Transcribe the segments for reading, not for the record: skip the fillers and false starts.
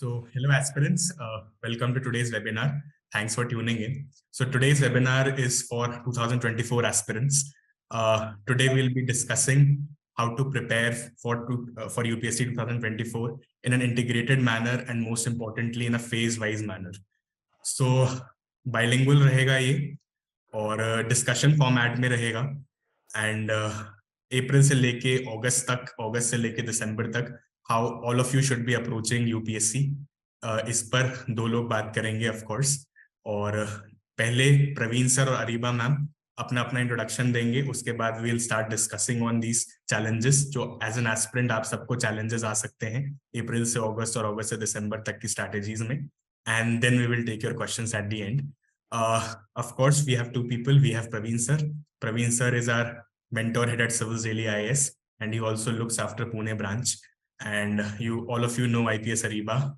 Hello aspirants, welcome to today's webinar. Thanks for tuning in. So today's webinar is for 2024 aspirants. Today we'll be discussing how to prepare for UPSC 2024 in an integrated manner and most importantly in a phase-wise manner. So bilingual रहेगा ये और discussion format में रहेगा and अप्रैल से लेके अगस्त से लेके दिसंबर तक how all of you should be approaching UPSC. इस पर दो लोग बात करेंगे of course. और पहले प्रवीण सर और अरीबा मैम अपना अपना इंट्रोडक्शन देंगे, उसके बाद we'll start discussing on these challenges जो as an aspirant आप सबको challenges आ सकते हैं अप्रैल से अगस्त और अगस्त से दिसंबर तक की strategies में, and then we will take your questions at the end. Of course we have two people. We have Praveen sir. Praveen sir is our mentor head at Civils Daily IAS, and he also looks after Pune branch. And all of you know IPS Ariba.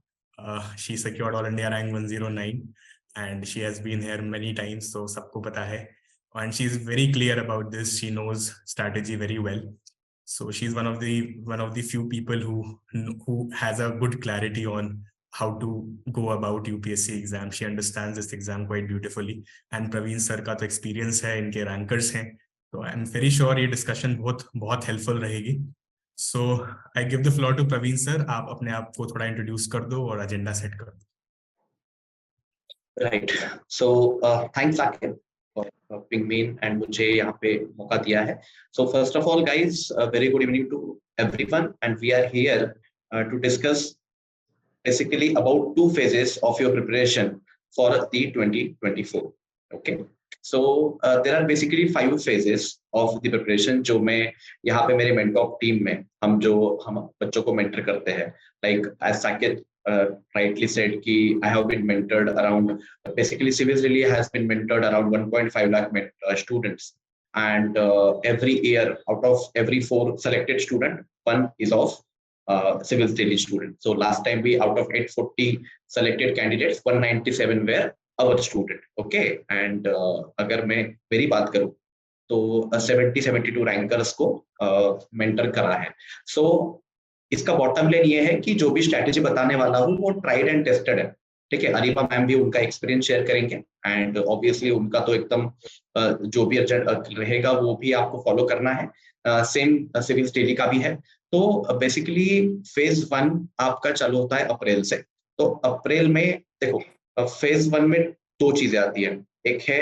She secured All India rank 109, and she has been here many times, so sabko pata hai. And she's very clear about this. She knows strategy very well. So she's one of the few people who has a good clarity on how to go about UPSC exam. She understands this exam quite beautifully. And Praveen sir का तो experience है, इनके rankers हैं. So I'm very sure ये discussion बहुत helpful रहेगी. So I give the floor to Praveen sir. आप अपने आप को थोड़ा introduce कर दो और agenda set कर दो. Right. So thanks Saket for being me and मुझे यहाँ पे मौका दिया है. So first of all, guys, a very good evening to everyone, and we are here to discuss basically about two phases of your preparation for the 2024. Okay. So there are basically 5 phases of the preparation जो मैं यहाँ पे मेरे mentor team में हम बच्चों को mentor करते हैं. Like as Saket rightly said कि I have been mentored around, basically Civils Daily has been mentored around 1.5 lakh students, and every year out of every 4 selected student, 1 is of Civils Daily student. So last time we out of 840 selected candidates, 197 were our student. Okay, and अगर मैं मेरी बात करूँ तो 72 rankers को mentor करा है. So इसका बॉटम लाइन ये है कि जो भी स्ट्रैटेजी बताने वाला हूँ वो ट्राइड एंड टेस्टेड है. ठीक है, अरीबा मैम भी उनका एक्सपीरियंस शेयर करेंगे, एंड ऑब्वियसली उनका तो एकदम जो भी रहेगा वो भी आपको फॉलो करना है. सेम सिविल्स डेली का भी है. तो बेसिकली फेज 1 आपका चालू होता है अप्रैल से. तो अप्रैल में देखो, फेज 1 में 2 चीजें आती है. एक है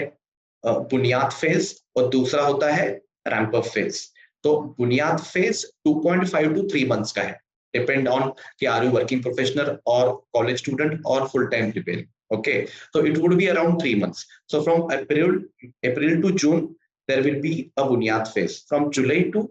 बुनियाद फेज और दूसरा होता है रैंप अप फेज. तो बुनियाद फेज 2.5 to 3 months का है, डिपेंड ऑन कि आर यू वर्किंग प्रोफेशनल और कॉलेज स्टूडेंट और full time preparing. Okay, so it would be around 3 months. So from April to June there will be a bunyad phase. From July to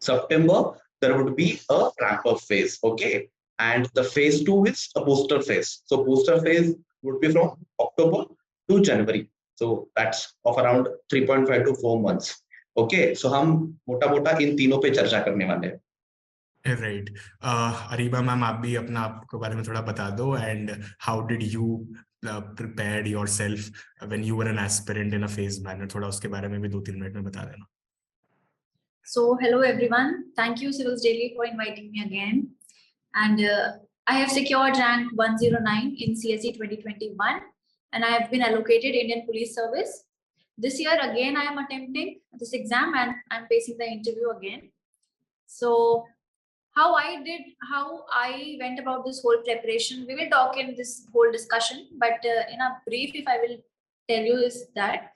September there would be a ramp up phase. Okay, and the phase 2 is a booster phase. So booster phase would be from October to January. So that's of around 3.5 to 4 months. Okay, so हम मोटा इन तीनों पे चर्चा करने वाले हैं. Right. Areeba ma'am, आप भी अपना आपके बारे में थोड़ा बता दो, and how did you prepared yourself when you were an aspirant in a phased manner? थोड़ा उसके बारे में भी 2-3 मिनट में बता देना. So hello everyone, thank you Civils Daily for inviting me again, and I have secured rank 109 in CSE 2021, and I have been allocated Indian Police Service. This year again I am attempting this exam and I'm facing the interview again. So how I went about this whole preparation, we will talk in this whole discussion, but in a brief, if I will tell you, is that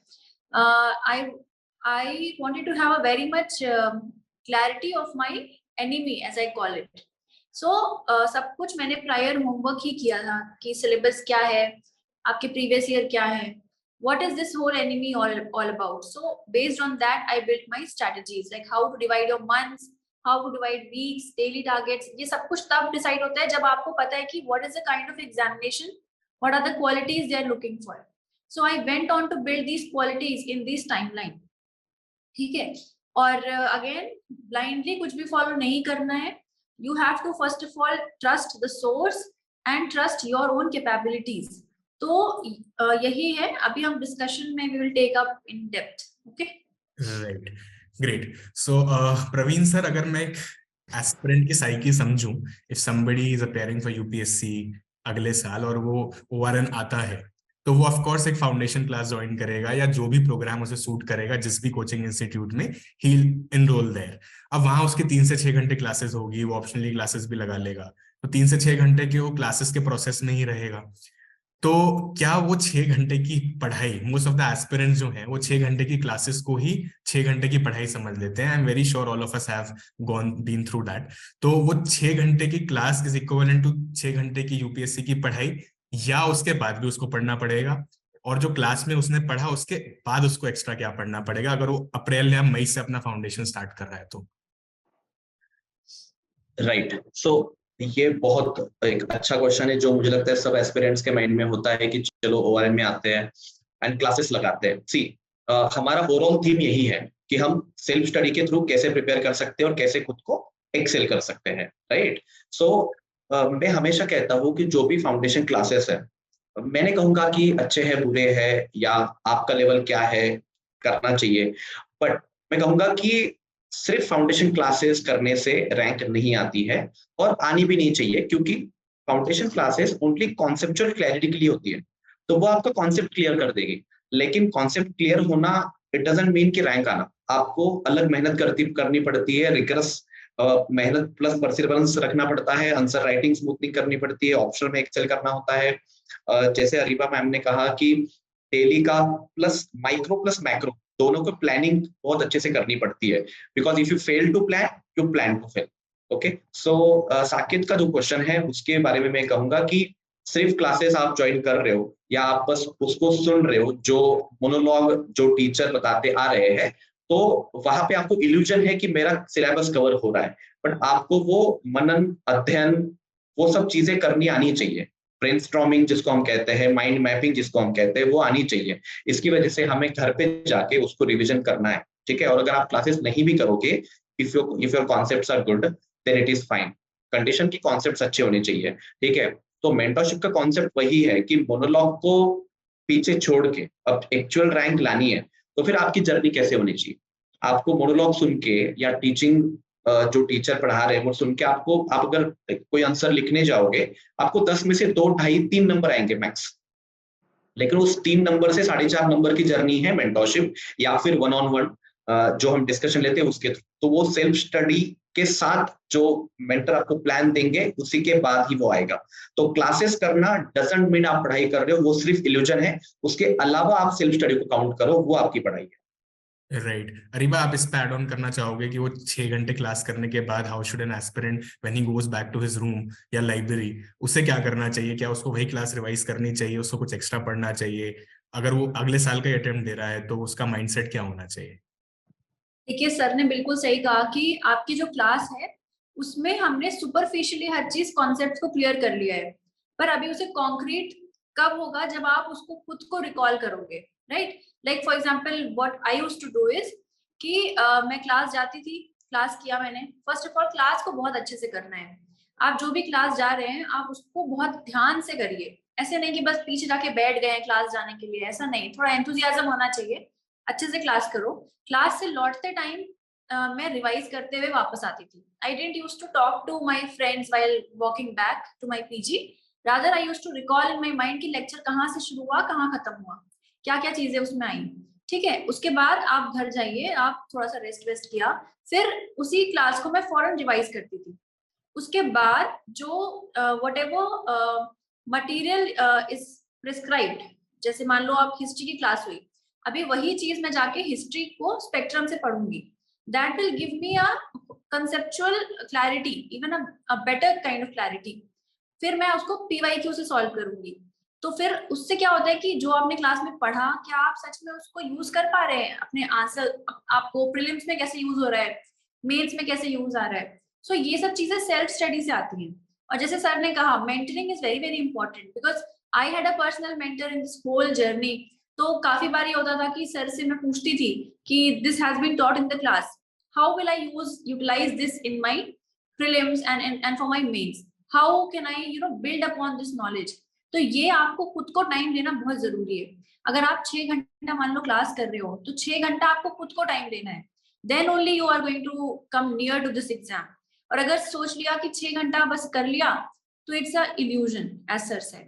I wanted to have a very much clarity of my enemy, as I call it. So सब कुछ मैंने prior homework ही किया था कि syllabus क्या है, आपके previous year क्या है, what is this whole enemy all about. So based on that I built my strategies, like how to divide your months, how to divide weeks, daily targets. ये सब कुछ तब decide होता है जब आपको पता है कि what is the kind of examination, what are the qualities they are looking for. So I went on to build these qualities in this timeline. ठीक है, और again blindly कुछ भी follow नहीं करना है. You have to first of all trust the source and trust your own capabilities. तो यही है, अभी हम discussion में we will take up in depth. Okay. Right. Great. So Praveen sir, अगर मैं एस्पिरेंट की साइकी समझूं, if somebody is appearing for UPSC अगले साल और वो ओआरएन आता है, तो वो ऑफ कोर्स एक फाउंडेशन क्लास ज्वाइन करेगा या जो भी प्रोग्राम उसे सूट करेगा जिस भी कोचिंग इंस्टीट्यूट में ही इनरोल देयर। अब वहां उसकी 3 से 6 घंटे क्लासेस होगी, वो ऑप्शनली क्लासेस भी लगा लेगा, तो 3 से 6 घंटे के वो क्लासेस के प्रोसेस में ही रहेगा। तो क्या वो 6 घंटे की पढ़ाई, मोस्ट ऑफ द एस्पिरेंट्स जो हैं वो 6 घंटे की क्लासेस को ही 6 घंटे की पढ़ाई समझ लेते हैं। I am very sure all of us have gone been through that. तो वो 6 घंटे की क्लास इज इक्विवेलेंट टू 6 घंटे की यूपीएससी की पढ़ाई, या उसके बाद भी उसको पढ़ना पड़ेगा, और जो क्लास में उसने पढ़ा उसके बाद उसको एक्स्ट्रा क्या पढ़ना पड़ेगा अगर वो अप्रैल या मई से अपना फाउंडेशन स्टार्ट कर रहा है तो। राइट, सो ये बहुत एक अच्छा क्वेश्चन है जो मुझे लगता है सब एस्पिरेंट्स के माइंड में होता है कि चलो ओआरएन में आते हैं एंड क्लासेस लगाते हैं। सी हमारा ओवरऑल थीम यही है कि हम सेल्फ स्टडी के थ्रू कैसे प्रिपेयर कर सकते हैं और कैसे खुद को एक्सेल कर सकते हैं, राइट। सो मैं हमेशा कहता हूँ कि जो भी फाउंडेशन क्लासेस है, मैंने कहूंगा कि अच्छे हैं बुरे हैं या आपका लेवल क्या है, करना चाहिए, बट मैं कहूंगा कि सिर्फ फाउंडेशन क्लासेस करने से रैंक नहीं आती है और आनी भी नहीं चाहिए, क्योंकि foundation classes only conceptual clarity के लिए होती है, तो वो आपका कॉन्सेप्ट क्लियर कर देगी। लेकिन कॉन्सेप्ट क्लियर होना इट डजंट मीन कि रैंक आना। आपको अलग मेहनत करनी पड़ती है, रिगरस मेहनत प्लस परसिवरेंस रखना पड़ता है, आंसर राइटिंग स्मूथनिंग करनी पड़ती है, ऑप्शनल में एक्सेल करना होता है। जैसे अरीबा मैम ने कहा कि डेली का प्लस माइक्रो प्लस मैक्रो दोनों को प्लानिंग बहुत अच्छे से करनी पड़ती है, because if you fail to plan you plan to fail. Okay, so Saket का जो क्वेश्चन है उसके बारे में मैं कहूंगा कि सिर्फ क्लासेस आप ज्वाइन कर रहे हो या आप बस उसको सुन रहे हो जो मोनोलॉग जो टीचर बताते आ रहे हैं, तो वहां पे आपको इल्यूजन है कि मेरा सिलेबस कवर हो रहा है, बट आपको वो मनन अध्ययन वो सब चीजें करनी आनी चाहिए। ब्रेनस्टॉर्मिंग जिसको हम कहते हैं, माइंड मैपिंग जिसको हम कहते हैं, वो आनी चाहिए। इसकी वजह से हमें घर पे जाके उसको रिवीजन करना है, ठीक है। और अगर आप क्लासेस नहीं भी करोगे, if your concepts are good then it is fine. Condition की कॉन्सेप्ट्स अच्छे होने चाहिए, ठीक है। तो मेंटरशिप का कॉन्सेप्ट वही है कि मोनोलॉग को पीछे छोड़ के अब एक्चुअल रैंक लानी है, तो फिर आपकी जर्नी कैसे होनी चाहिए। आपको मोनोलॉग सुन के या टीचिंग जो टीचर पढ़ा रहे हैं वो सुन के आपको, आप अगर कोई आंसर लिखने जाओगे आपको 10 में से 2, 2.5, 3 नंबर आएंगे मैक्स, लेकिन उस 3 नंबर से 4.5 नंबर की जर्नी है मेंटरशिप या फिर वन ऑन वन जो हम डिस्कशन लेते हैं उसके थ्रू। तो वो सेल्फ स्टडी के साथ जो मेंटर आपको प्लान देंगे उसी के बाद ही वो आएगा। तो क्लासेस करना डजंट मीन आप पढ़ाई कर रहे हो, वो सिर्फ इल्यूजन है। उसके अलावा आप सेल्फ स्टडी को काउंट करो, वो आपकी पढ़ाई है। राइट, अरीबा आप इस पे ऐड ऑन करना चाहोगे कि वो 6 घंटे क्लास करने के बाद how should an aspirant when he goes back to his room या लाइब्रेरी, उसे क्या करना चाहिए? क्या उसको वही क्लास रिवाइज करनी चाहिए, उसको कुछ एक्स्ट्रा पढ़ना चाहिए? अगर वो अगले साल का अटेम्प्ट दे रहा है तो उसका माइंडसेट क्या होना चाहिए? देखिए, सर ने बिल्कुल सही कहा कि आपकी जो क्लास है उसमें हमने सुपरफिशियली हर चीज कॉन्सेप्ट को क्लियर कर लिया है, पर अभी उसे कॉन्क्रीट कब होगा जब आप उसको खुद को रिकॉल करोगे, right. Like for example what I used to do is कि मैं क्लास जाती थी, क्लास किया मैंने। फर्स्ट ऑफ ऑल क्लास को बहुत अच्छे से करना है। आप जो भी क्लास जा रहे हैं आप उसको बहुत ध्यान से करिए, ऐसे नहीं कि बस पीछे जाके बैठ गए क्लास जाने के लिए, ऐसा नहीं। थोड़ा एंथुजियाज्म होना चाहिए, अच्छे से क्लास करो। क्लास से लौटते टाइम मैं रिवाइज करते हुए वापस आती थी। I didn't use to talk to my friends while walking back to my PG, rather I use to recall in my mind कि लेक्चर कहाँ से शुरू हुआ, कहाँ खत्म हुआ, क्या क्या चीजें उसमें आई, ठीक है। उसके बाद आप घर जाइए, आप थोड़ा सा रेस्ट वेस्ट किया, फिर उसी क्लास को मैं फौरन रिवाइज करती थी। उसके बाद जो what ever material is prescribed, जैसे मान लो आप हिस्ट्री की क्लास हुई, अभी वही चीज मैं जाके हिस्ट्री को स्पेक्ट्रम से पढ़ूंगी। That will give me a conceptual clarity, even a better kind of clarity. फिर मैं उसको पीवाईक्यू से सॉल्व करूंगी। तो फिर उससे क्या होता है कि जो आपने क्लास में पढ़ा, क्या आप सच में उसको यूज कर पा रहे हैं अपने आंसर, आपको प्रीलिम्स में कैसे यूज हो रहा है, मेंस में कैसे यूज आ रहा है। सो ये सब चीजें सेल्फ स्टडी से आती हैं। और जैसे सर ने कहा, mentoring is very very important, because I had a personal mentor in this whole journey. तो काफी बार ये होता था कि सर से मैं पूछती थी कि this has been taught in the class, how will I utilise this in my prelims and for my mains, how can I build upon this knowledge. तो ये आपको खुद को टाइम देना बहुत जरूरी है। अगर आप 6 घंटा मान लो क्लास कर रहे हो, तो 6 घंटा आपको खुद को टाइम देना है, then only you are going to come near to this exam. और अगर सोच लिया कि 6 घंटा बस कर लिया तो it's a illusion as sir said.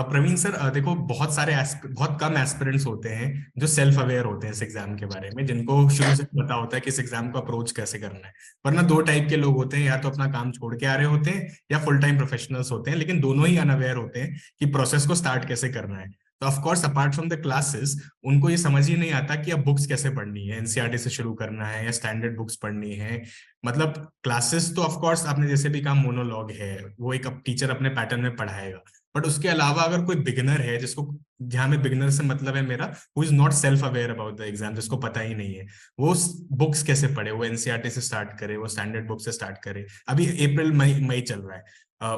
Praveen sir, देखो बहुत कम एस्पिरेंट्स होते हैं जो सेल्फ अवेयर होते हैं इस एग्जाम के बारे में, जिनको शुरू से पता होता है कि इस एग्जाम को अप्रोच कैसे करना है। वरना दो टाइप के लोग होते हैं, या तो अपना काम छोड़ के आ रहे होते हैं या फुल टाइम प्रोफेशनल्स होते हैं, लेकिन दोनों ही अनअवेयर होते हैं कि प्रोसेस को स्टार्ट कैसे करना है। तो of course apart from the classes उनको ये समझ ही नहीं आता कि अब बुक्स कैसे पढ़नी है, एनसीईआरटी से शुरू करना है या स्टैंडर्ड बुक्स पढ़नी है। मतलब क्लासेस तो ऑफ कोर्स आपने जैसे भी कहा मोनोलॉग है, वो एक टीचर अपने पैटर्न में पढ़ाएगा। बट उसके अलावा अगर कोई बिगिनर है, जिसको, जहां में बिगिनर से मतलब है मेरा, who is not self aware about the exam, जिसको पता ही नहीं है वो बुक्स कैसे पढ़े, वो एनसीईआरटी से स्टार्ट करे, वो स्टैंडर्ड बुक से स्टार्ट करे। अभी अप्रैल मई मई चल रहा है,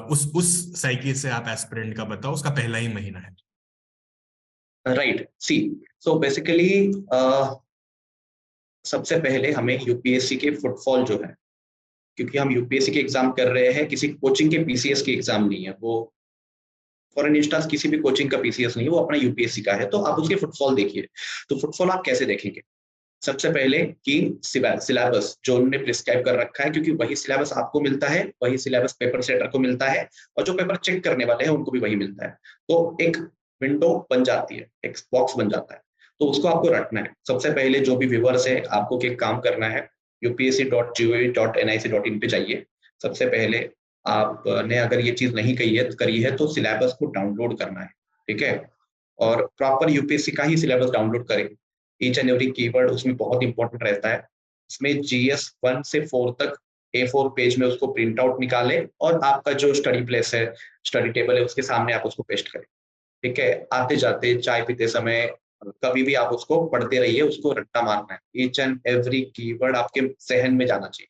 उस साइकिल से आप एस्पिरेंट का बताओ, उसका पहला ही महीना है। राइट, सी सो बेसिकली सबसे पहले हमें यूपीएससी के फुटफॉल जो है, क्योंकि हम यूपीएससी के एग्जाम कर रहे हैं, किसी कोचिंग के पीसीएस के एग्जाम नहीं है वो, फॉर एन इंस्टांस किसी भी कोचिंग का पीसीएस नहीं है, वो अपना यूपीएससी का है। तो आप उसके फुटफॉल देखिए। तो फुटफॉल आप कैसे देखेंगे? सबसे पहले कि सिलेबस जो उन्होंने प्रिस्क्राइब कर रखा है, क्योंकि वही सिलेबस आपको मिलता है, वही सिलेबस पेपर सेटर को मिलता है, और जो पेपर चेक करने वाले हैं उनको भी वही मिलता है। तो एक विंडो बन जाती है, एक बॉक्स बन जाता है, तो उसको आपको रखना है। सबसे पहले जो भी व्यूअर्स है, आपको एक काम करना है, upsc.gov.nic.in पे जाइए। सबसे पहले आपने अगर ये चीज नहीं करी है तो सिलेबस को डाउनलोड करना है, ठीक है? और प्रॉपर यूपीएससी का ही सिलेबस डाउनलोड करें। ईच एंड एवरी कीवर्ड उसमें बहुत इंपॉर्टेंट रहता है। इसमें GS 1 से 4 तक A4 पेज में उसको प्रिंट आउट निकालें, और आपका जो स्टडी प्लेस है, स्टडी टेबल है, उसके सामने आप उसको पेस्ट करें, ठीक है? आते जाते, चाय पीते समय, कभी भी आप उसको पढ़ते रहिए, उसको रट्टा मारना है। ईच एंड एवरी कीवर्ड आपके जहन में जाना चाहिए,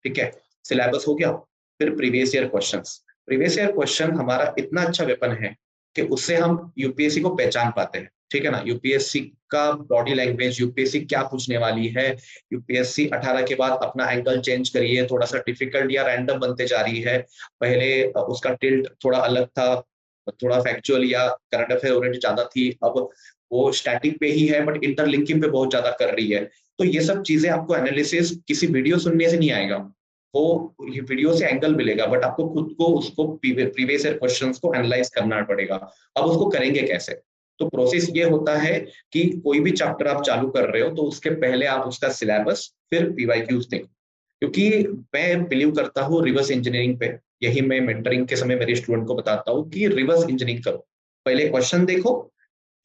ठीक है? सिलेबस हो गया। फिर previous year questions. Previous year question हमारा इतना अच्छा वेपन है कि उससे हम यूपीएससी को पहचान पाते हैं, ठीक है ना? यूपीएससी का बॉडी लैंग्वेज, यूपीएससी क्या पूछने वाली है। यूपीएससी 18 के बाद अपना एंगल चेंज करिए, थोड़ा सा डिफिकल्ट या रैंडम बनते जा रही है। पहले उसका टिल्ट थोड़ा अलग था, थोड़ा फैक्चुअल या करंट अफेयर ओरिएंटेड ज्यादा थी, अब वो स्टैटिक पे ही है बट इंटरलिंकिंग पे बहुत ज्यादा कर रही है। तो ये सब चीजें आपको एनालिसिस किसी वीडियो सुनने से नहीं आएगा, वो ये वीडियो से एंगल मिलेगा, बट आपको खुद को उसको प्रीवियस ईयर क्वेश्चंस को एनालाइज करना पड़ेगा। अब उसको करेंगे कैसे? तो प्रोसेस ये होता है कि कोई भी चैप्टर आप चालू कर रहे हो तो उसके पहले आप उसका सिलेबस, फिर पीवाईक्यूज देखो, क्योंकि मैं बिलीव करता हूँ रिवर्स इंजीनियरिंग पे। यही मैं मेंटरिंग के समय मेरे स्टूडेंट को बताता हूँ कि रिवर्स इंजीनियरिंग करो। पहले क्वेश्चन देखो,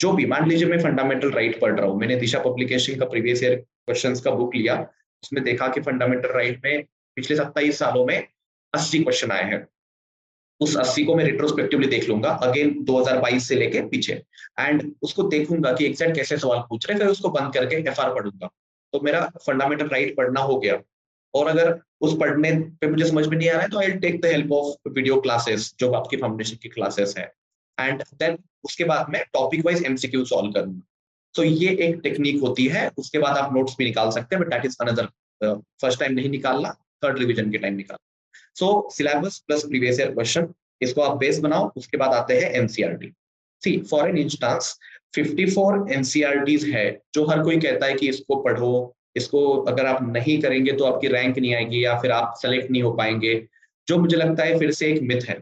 जो भी, मान लीजिए मैं फंडामेंटल राइट पढ़ रहा हूँ, मैंने दिशा पब्लिकेशन का प्रीवियस ईयर क्वेश्चंस का बुक लिया, उसमें देखा कि फंडामेंटल राइट में पिछले 27 सालों में 80 क्वेश्चन आए हैं। उस 80 को मैं रिट्रोस्पेक्टिवली देख लूंगा, अगेन 2022 से लेके पीछे, एंड उसको देखूंगा कि एग्जैक्ट कैसे सवाल पूछ रहे हैं, फिर उसको बंद करके FR पढ़ूंगा। तो मेरा फंडामेंटल राइट पढ़ना हो गया। और अगर उस पढ़ने पे मुझे समझ में नहीं आ रहा है तो I take the help of video classes, जो आपकी फाउंडेशन की क्लासेस है, एंड देन उसके बाद मैं टॉपिक वाइज MCQ सॉल्व करूंगा। तो ये एक टेक्निक होती है। उसके बाद आप नोट्स भी निकाल सकते हैं, but that is another, first time नहीं निकालना, थर्ड रिविजन के टाइम निकालना। So syllabus plus previous year question, इसको आप बेस बनाओ। उसके बाद आते हैं NCERT. See for an instance 54 NCERTs है, जो हर कोई कहता है कि इसको पढ़ो, इसको अगर आप नहीं करेंगे तो आपकी रैंक नहीं आएगी या फिर आप सेलेक्ट नहीं हो पाएंगे, जो मुझे लगता है फिर से एक मिथ है,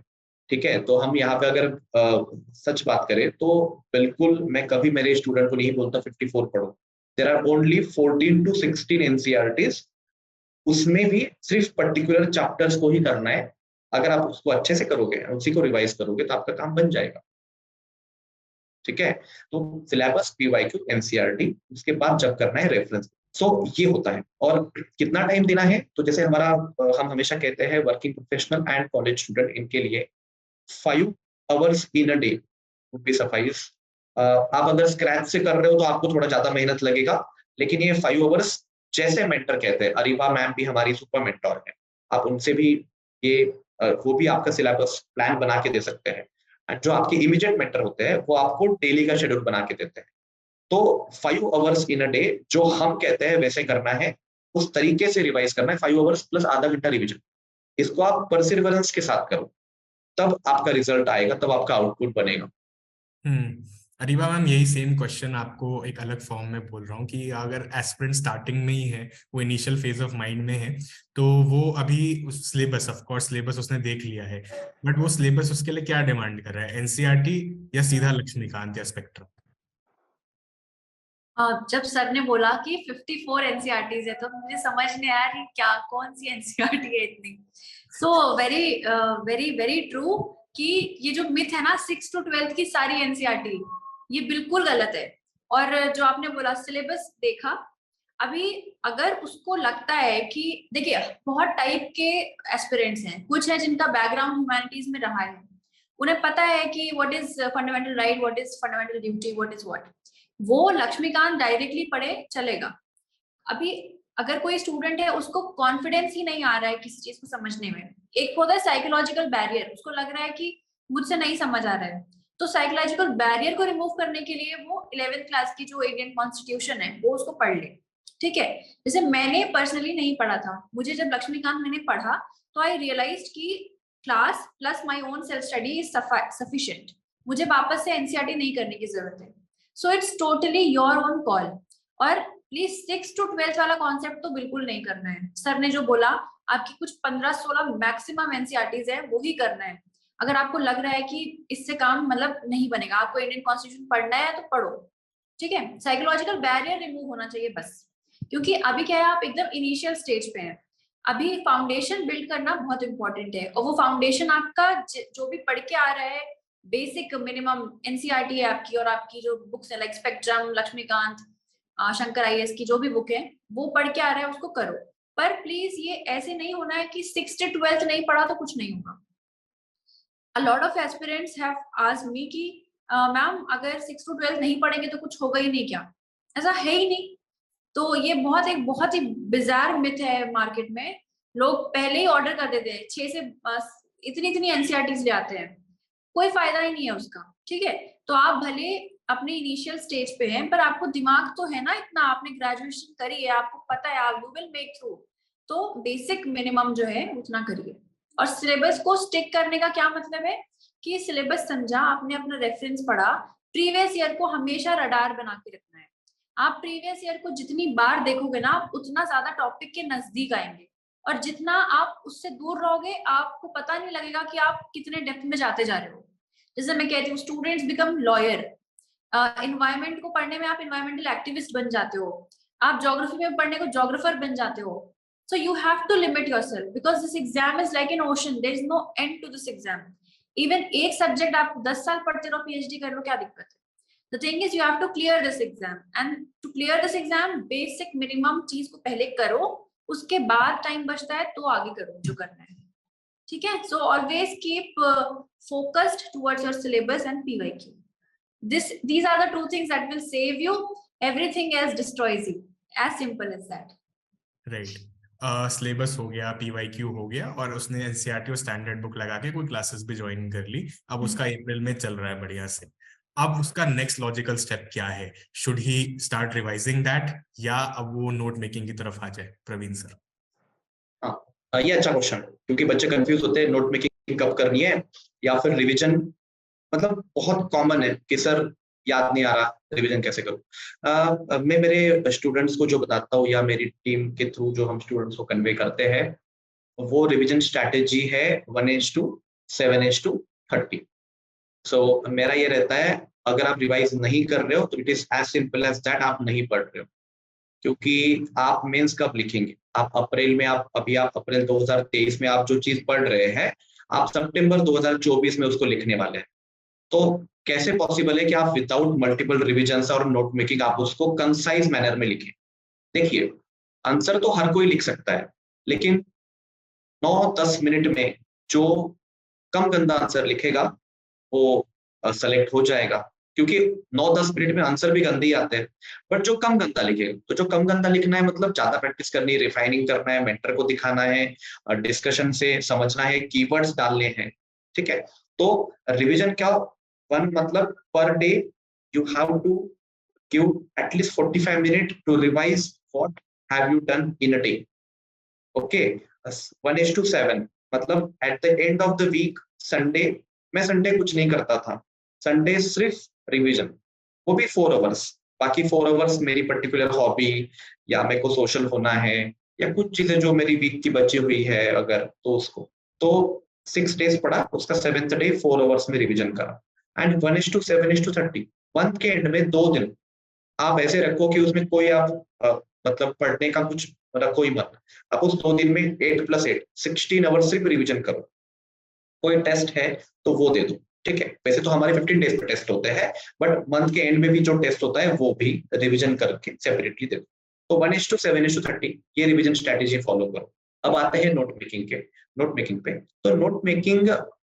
ठीक है? तो हम यहाँ पे अगर सच बात करें तो बिल्कुल मैं कभी मेरे स्टूडेंट को नहीं बोलता 54 पढ़ो। There are only 14 to 16 NCERTs, उसमें भी सिर्फ पर्टिकुलर चैप्टर्स को ही करना है। अगर आप उसको अच्छे से करोगे, उसी को रिवाइज करोगे, तो आपका काम बन जाएगा, ठीक है? तो सिलेबस, पीवाईक्यू, एनसीईआरटी, उसके बाद जब करना है रेफरेंस। सो ये होता है। और कितना टाइम देना है? तो जैसे हमारा, हम हमेशा कहते हैं working professional and college student, इनके लिए 5 hours in a day would be suffice. आप अगर स्क्रैच से कर रहे हो तो आपको थोड़ा ज्यादा मेहनत लगेगा, लेकिन ये 5 आवर्स, जैसे मेंटर कहते हैं, अरीबा मैम भी हमारी सुपर मेंटर है, आप उनसे भी ये वो भी आपका सिलेबस प्लान बना के दे सकते हैं। एंड जो आपके इमीडिएट मेंटर होते हैं वो आपको डेली का शेड्यूल बना के देते हैं। तो 5 आवर्स इन अ डे जो हम कहते हैं वैसे करना है, उस तरीके से रिवाइज करना है। 5 आवर्स प्लस आधा घंटा रिविजन, इसको आप परसिवरेंस के साथ करो, तब आपका रिजल्ट आएगा, तब आपका आउटपुट बनेगा। अरीबा मैम, यही सेम क्वेश्चन आपको एक अलग फॉर्म में बोल रहा हूँ कि अगर एस्पिरेंट स्टार्टिंग में ही है, वो इनिशियल फेज ऑफ माइंड में है, तो वो अभी उस सिलेबस, ऑफ कोर्स सिलेबस उसने देख लिया है, बट वो सिलेबस उसके लिए क्या डिमांड कर रहा है, एनसीईआरटी या सीधा लक्ष्मीकांत या स्पेक्ट्रम? जब सर ने बोला कि 54 एनसीईआरटीज है तो मुझे समझ नहीं आया कि क्या कौन सी एनसीईआरटी है इतनी। So very very very true कि ये जो मिथ है ना 6 to 12 की सारी एनसीईआरटी, ये बिल्कुल गलत है। और जो आपने बोला सिलेबस देखा, अभी अगर उसको लगता है कि देखिए बहुत टाइप के एस्पिरेंट्स हैं, कुछ है जिनका बैकग्राउंड ह्यूमैनिटीज में रहा है, उन्हें पता है कि what is fundamental right, what is fundamental duty, what is what, वो लक्ष्मीकांत डायरेक्टली पढ़े चलेगा। अभी अगर कोई स्टूडेंट है उसको कॉन्फिडेंस ही नहीं आ रहा है किसी चीज को समझने में, एक होता है साइकोलॉजिकल बैरियर, उसको लग रहा है कि मुझसे नहीं समझ आ रहा है, तो साइकोलॉजिकल बैरियर को रिमूव करने के लिए वो 11th क्लास की जो इंडियन कॉन्स्टिट्यूशन है वो उसको पढ़ ले। ठीक है, जैसे मैंने पर्सनली नहीं पढ़ा था, मुझे जब लक्ष्मीकांत मैंने पढ़ा तो आई रियलाइज कि class plus my own self study is sufficient, मुझे वापस से एनसीईआरटी नहीं करने की जरूरत है। So it's totally your own call. और प्लीज 6 to 12 वाला कॉन्सेप्ट तो बिल्कुल नहीं करना है। सर ने जो बोला, आपकी कुछ 15-16 मैक्सिमम एनसीईआरटीज है, वो ही करना है। अगर आपको लग रहा है कि इससे काम मतलब नहीं बनेगा, आपको इंडियन कॉन्स्टिट्यूशन पढ़ना है तो पढ़ो, ठीक है, साइकोलॉजिकल बैरियर रिमूव होना चाहिए बस। क्योंकि अभी क्या है, आप एकदम इनिशियल स्टेज पे हैं, अभी फाउंडेशन बिल्ड करना बहुत इंपॉर्टेंट है। और वो फाउंडेशन आपका जो भी पढ़ के आ रहा है, बेसिक मिनिमम एनसीईआरटी है आपकी, और आपकी जो बुक्स है like Spectrum, Laxmikanth, Shankar IAS की जो भी बुक है वो पढ़ के आ रहा है उसको करो। पर प्लीज ये ऐसे नहीं होना है कि 6 to 12 नहीं पढ़ा तो कुछ नहीं होगा। A lot of aspirants have asked me कि मैम अगर 6 to 12 नहीं पढ़ेंगे तो कुछ होगा ही नहीं क्या? ऐसा है ही नहीं। तो ये बहुत ही बिजार मिथ है मार्केट में। लोग पहले ही ऑर्डर कर देते हैं, 6 से इतनी एनसीईआरटीज ले आते हैं, कोई फायदा ही नहीं है उसका। ठीक है, तो आप भले अपने इनिशियल स्टेज पे हैं, पर आपको दिमाग तो है ना इतना, आपने ग्रेजुएशन करी है, आपको पता है आप विल मेक थ्रू। तो बेसिक मिनिमम जो है उतना करिए। और सिलेबस को स्टिक करने का क्या मतलब है कि सिलेबस समझा, आपने अपना रेफरेंस पढ़ा, प्रीवियस ईयर को हमेशा रडार बना के रखना है। आप प्रीवियस ईयर को जितनी बार देखोगे ना, आप उतना ज्यादा टॉपिक के नजदीक आएंगे, और जितना आप उससे दूर रहोगे आपको पता नहीं लगेगा कि आप कितने डेप्थ में जाते जा रहे हो। जैसे मैं कहती हूँ स्टूडेंट्स बिकम लॉयर, इन्वायरमेंट को पढ़ने में आप इन्वायरमेंटल एक्टिविस्ट बन जाते हो, आप ज्योग्राफी में पढ़ने को ज्योग्राफर बन जाते हो। So you have to limit yourself because this exam is like an ocean. There is no end to this exam. Even एक सब्जेक्ट आप 10 साल पढ़ते रहो, पीएचडी कर लो, क्या दिक्कत है? The thing is you have to clear this exam, and to clear this exam basic minimum चीज को पहले करो, उसके बाद टाइम बचता है तो आगे करो जो करना है। ठीक है, so always keep focused towards your syllabus and PYQ. These are the two things that will save you. Everything else destroys you. As simple as that. Right, syllabus हो गया, पीवाईक्यू हो गया, और उसने एनसीईआरटी और स्टैंडर्ड बुक लगा के कोई क्लासेस भी ज्वाइन कर ली, अब उसका अप्रैल में चल रहा है बढ़िया से। अब उसका नेक्स्ट लॉजिकल स्टेप क्या है? Should he start revising that, या अब वो नोट मेकिंग की तरफ आ जाए? प्रवीण सर। हाँ, ये अच्छा क्वेश्चन, क्योंकि बच्चे कंफ्यूज होते हैं नोट मेकिंग कब करनी है या फिर रिवीजन। मतलब बहुत कॉमन है कि सर याद नहीं आ रहा, रिवीजन कैसे करूं। मैं मेरे स्टूडेंट्स को जो बताता हूँ या मेरी टीम के थ्रू जो हम स्टूडेंट्स को कन्वे करते हैं, वो रिवीजन स्ट्रैटेजी है 1:7:30। सो मेरा ये रहता है, अगर आप रिवाइज नहीं कर रहे हो तो it is as simple as that, आप नहीं पढ़ रहे हो। क्योंकि आप मेंस कब लिखेंगे? आप अप्रैल में, आप अप्रैल 2023 में आप जो चीज पढ़ रहे हैं, आप सितंबर 2024 में उसको लिखने वाले हैं। तो कैसे पॉसिबल है कि आप विदाउट मल्टीपल रिविजन्स और नोट मेकिंग आप उसको कंसाइज मैनर में लिखें? देखिए, आंसर तो हर कोई लिख सकता है, लेकिन 9-10 मिनट में जो कम गंदा आंसर लिखेगा वो सेलेक्ट हो जाएगा। क्योंकि 9-10 मिनट में आंसर भी गंदे ही आते हैं, बट जो कम गंदा लिखेगा, तो जो कम गंदा लिखना है मतलब ज्यादा प्रैक्टिस करनी है, रिफाइनिंग करना है, मेंटर को दिखाना है, डिस्कशन से समझना है, कीवर्ड्स डालने हैं। ठीक है, तो रिवीजन क्या, वन मतलब per day you have to give at least 45 minute to revise what have you done in a day. Okay, 1:7 मतलब at the end of the week, Sunday, मैं संडे कुछ नहीं करता था, संडे सिर्फ रिवीजन। वो भी 4 आवर्स। बाकी 4 आवर्स मेरी पर्टिकुलर हॉबी या मेरे को सोशल होना है या कुछ चीजें जो मेरी वीक की बची हुई है अगर, तो उसको, तो 6 डेज पढ़ा, उसका 7th डे 4 आवर्स में रिविजन करा। एंड 1:7:30 मंथ के एंड में 2 दिन आप ऐसे रखो कि उसमें कोई आप मतलब पढ़ने का कुछ रखो ही मत। आप उस 2 दिन में 8+8 16 आवर्स सिर्फ रिविजन करो। कोई टेस्ट है तो वो दे दो, ठीक है। वैसे तो हमारे 15 डेज पे टेस्ट होते हैं, बट मंथ के एंड में भी जो टेस्ट होता है वो भी रिवीजन करके सेपरेटली दे दो। तो 1:7:30 ये रिवीजन स्ट्रेटेजी फॉलो करो। अब आते हैं नोट मेकिंग के, नोट मेकिंग पे। तो नोट मेकिंग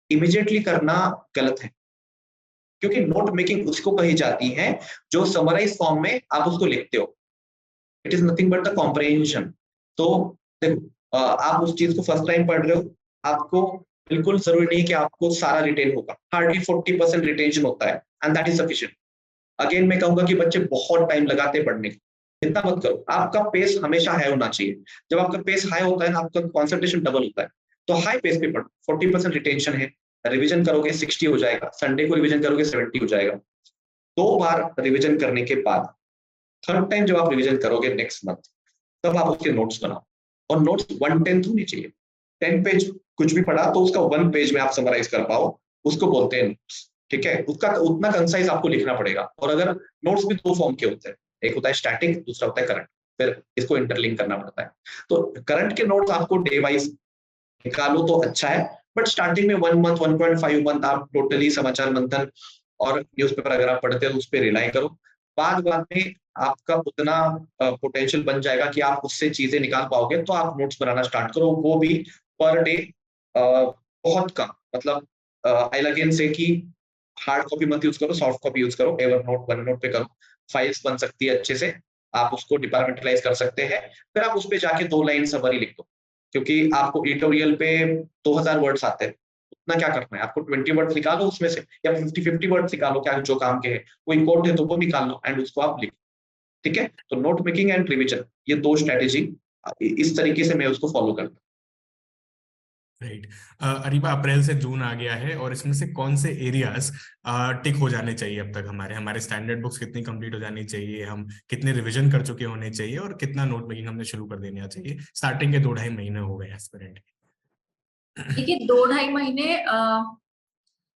इमीडिएटली करना गलत है, क्योंकि नोट मेकिंग उसको कही जाती है जो समराइज फॉर्म में आप उसको लिखते हो। It is nothing but the comprehension. तो देखो, आप उस चीज को फर्स्ट टाइम पढ़ रहे हो, आपको बिल्कुल जरूरी नहीं कि आपको सारा रिटेन होगा, हार्डली 40% रिटेंशन होता है, and that is sufficient. Again मैं कहूंगा कि बच्चे बहुत टाइम लगाते हैं पढ़ने को, इतना मत करो। आपका पेस हमेशा हाई होना चाहिए। जब आपका पेस हाई होता है ना, आपका कॉन्सेंट्रेशन डबल होता है। तो हाई पेस पे पढ़ो, 40% रिटेंशन है, रिविजन करोगे 60 हो जाएगा, संडे को रिविजन करोगे 70 हो जाएगा। 2 बार रिविजन करने के बाद थर्ड टाइम जब आप रिविजन करोगे नेक्स्ट मंथ, तब आप उसके नोट्स बनाओ। और नोट्स 1/10 होनी चाहिए। 10 पेज कुछ भी पढ़ा तो उसका 1 पेज में आप समराइज कर पाओ, उसको बोलते हैं नोट्स, ठीक है। उसका उतना कंसाइज आपको लिखना पड़ेगा। और अगर नोट्स भी 2 फॉर्म के होते हैं, एक होता है स्टैटिक, दूसरा होता है करंट, फिर इसको इंटरलिंक करना पड़ता है। तो करंट के नोट्स आपको डे वाइज निकालो तो अच्छा है, बट स्टार्टिंग में 1 मंथ 1.5 मंथ आप टोटली समाचार मंथन और न्यूज़पेपर अगर आप पढ़ते हो उस पर रिलाई करो। बाद में आपका उतना पोटेंशियल बन जाएगा कि आप उससे चीजें निकाल पाओगे, तो आप नोट्स बनाना स्टार्ट करो, वो भी पर डे बहुत कम। मतलब आई अगेन से कि हार्ड कॉपी मत यूज करो, सॉफ्ट कॉपी यूज करो, एवर नोट, वन नोट पे करो। फाइल्स बन सकती है अच्छे से, आप उसको डिपार्टमेंटलाइज कर सकते हैं। फिर आप उस पे जाके 2 लाइन समरी लिख दो, क्योंकि आपको एडिटोरियल पे 2000 वर्ड्स आते हैं। उतना क्या करना है आपको, 20 वर्ड्स निकालो उसमें से, या 50 वर्ड्स निकालो, क्या जो काम के है। कोई कोट है तो वो निकाल लो एंड उसको आप लिखो, ठीक है। तो नोट मेकिंग एंड रिविजन, ये 2 स्ट्रेटेजी इस तरीके से मैं उसको फॉलो करता हूँ। राइट। अरीबा, अप्रैल से जून आ गया है और इसमें से कौन से एरियाज टिक हो जाने चाहिए अब तक? हमारे हमारे स्टैंडर्ड बुक्स कितनी कंप्लीट हो जानी चाहिए, हम कितने रिवीजन कर चुके होने चाहिए, और कितना नोट मेकिंग हमने शुरू कर देना चाहिए? स्टार्टिंग के 2-2.5 महीने हो गए एस्पिरेंट। देखिए 2-2.5 महीने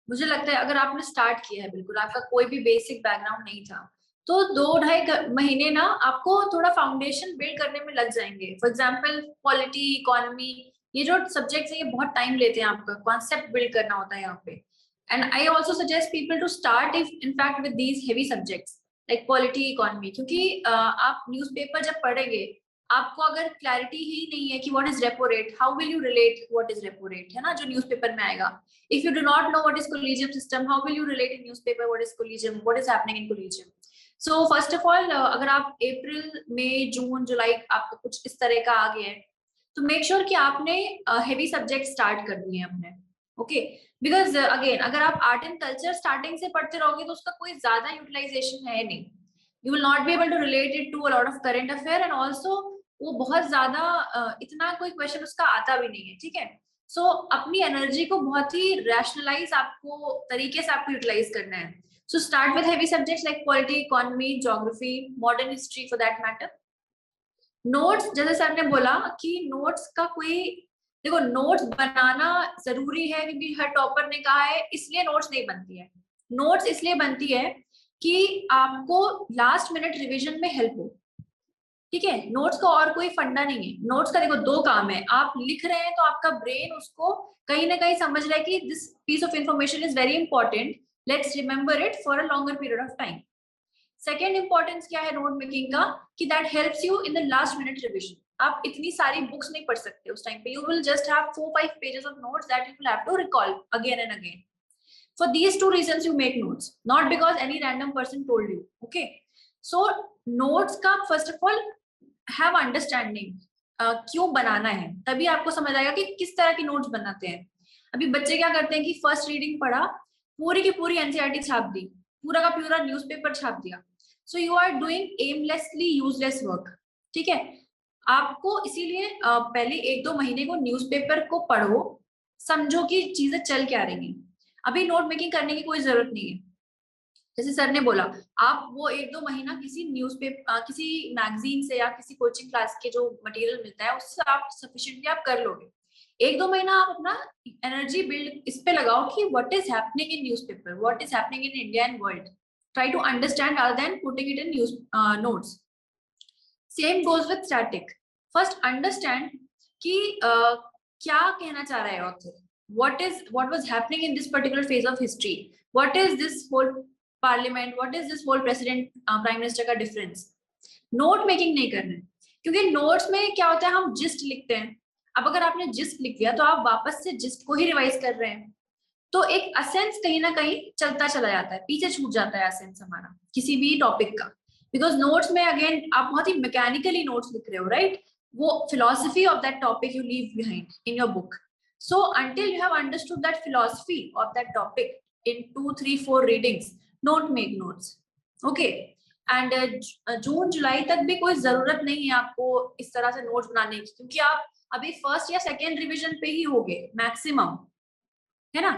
मुझे लगता है अगर आपने स्टार्ट किया है, बिल्कुल आपका कोई भी बेसिक बैकग्राउंड नहीं था, तो 2-2.5 महीने ना आपको थोड़ा फाउंडेशन बिल्ड करने में लग जाएंगे। फॉर एग्जाम्पल पॉलिटी, इकोनॉमी, ये जो सब्जेक्ट्स है ये बहुत टाइम लेते हैं, आपका कॉन्सेप्ट बिल्ड करना होता है यहाँ पे। And I also suggest people to start if in fact with these heavy subjects like polity, economy, क्योंकि आप न्यूज़पेपर जब पढ़ेंगे, आपको अगर क्लैरिटी ही नहीं है कि what is repo rate, how will you relate what is repo rate, है ना, जो न्यूज़पेपर में आएगा। If you do not know what is collegium system, how will you relate in newspaper what is collegium, what is happening in collegium? So first of all, अगर आप अप्रैल, मई, जून, जुलाई आपको कुछ इस तरह का आ गया है, तो मेक श्योर कि आपने हेवी सब्जेक्ट स्टार्ट कर दिए हैं अपने, ओके। बिकॉज अगेन अगर आप आर्ट एंड कल्चर स्टार्टिंग से पढ़ते रहोगे तो उसका कोई ज्यादा यूटिलाइजेशन है नहीं। You will not be able to relate it to a lot of current affair, and also वो बहुत ज्यादा इतना कोई क्वेश्चन उसका आता भी नहीं है, ठीक है। सो अपनी एनर्जी को बहुत ही रैशनलाइज आपको तरीके से आपको यूटिलाइज करना है। So start with heavy subjects like polity, economy, geography, modern history for that matter. Notes, जैसे सर ने बोला कि नोट्स का कोई, देखो नोट्स बनाना जरूरी है क्योंकि हर टॉपर ने कहा है, इसलिए नोट्स नहीं बनती है। नोट्स इसलिए बनती है कि आपको लास्ट मिनट रिविजन में हेल्प हो, ठीक है। नोट्स का और कोई फंडा नहीं है। नोट्स का देखो 2 काम है, आप लिख रहे हैं तो आपका ब्रेन उसको कहीं ना कहीं समझ रहा है कि this piece of information is very important, let's remember it for a longer period of time. Second importance क्या है नोट मेकिंग का, कि that helps you in the last minute revision. आप इतनी सारी बुक्स नहीं पढ़ सकते उस टाइम पे, you will just have 4-5 pages of notes that you will have to recall again and again. For these 2 reasons you make notes, not because any random person told you, okay? So notes का first of all have understanding, क्यों बनाना है, तभी आपको समझ आएगा कि किस तरह की नोट्स बनाते हैं। अभी बच्चे क्या करते हैं कि फर्स्ट रीडिंग पढ़ा, पूरी की पूरी एनसीईआरटी छाप दी, पूरा का पूरा न्यूज़पेपर छाप दिया। So you are doing aimlessly useless work, ठीक है। आपको इसीलिए पहले 1-2 महीने को न्यूज़पेपर को पढ़ो, समझो कि चीजें चल क्या रही हैं। अभी नोट मेकिंग करने की कोई जरूरत नहीं है। जैसे सर ने बोला, आप वो 1-2 महीना किसी न्यूज़पेपर, किसी मैगजीन से या किसी कोचिंग क्लास के जो मटेरियल मिलता है उससे आप सफिशिएंटली आप कर लोगे। 1-2 महीना आप अपना एनर्जी बिल्ड इस पे लगाओ कि what is happening in newspaper, what is happening in India and world, try to understand rather than putting it in news notes. Same goes with static. First understand कि क्या कहना चाह रहा है author, what was happening in this particular phase of history, what is this whole parliament, what is this whole president prime minister का difference। Note making नहीं करना है, क्योंकि नोट्स में क्या होता है, हम जिस्ट लिखते हैं। अब अगर आपने जिस्ट लिख दिया तो आप वापस से जिस्ट को ही रिवाइज कर रहे हैं, तो एक असेंस कहीं ना कहीं चलता चला जाता है, पीछे छूट जाता है असेंस हमारा किसी भी टॉपिक का। बिकॉज नोट्स में अगेन आप बहुत ही मैकेनिकली नोट्स लिख रहे हो, राइट, वो philosophy of that topic you leave behind in your book. So until you have understood that philosophy of that topic in 2, 3, 4 readings, don't make notes. Okay. And जून जुलाई तक भी कोई जरूरत नहीं है आपको इस तरह से नोट्स बनाने की, क्योंकि आप अभी फर्स्ट या सेकेंड रिवीजन पे ही होगे मैक्सिमम, है ना।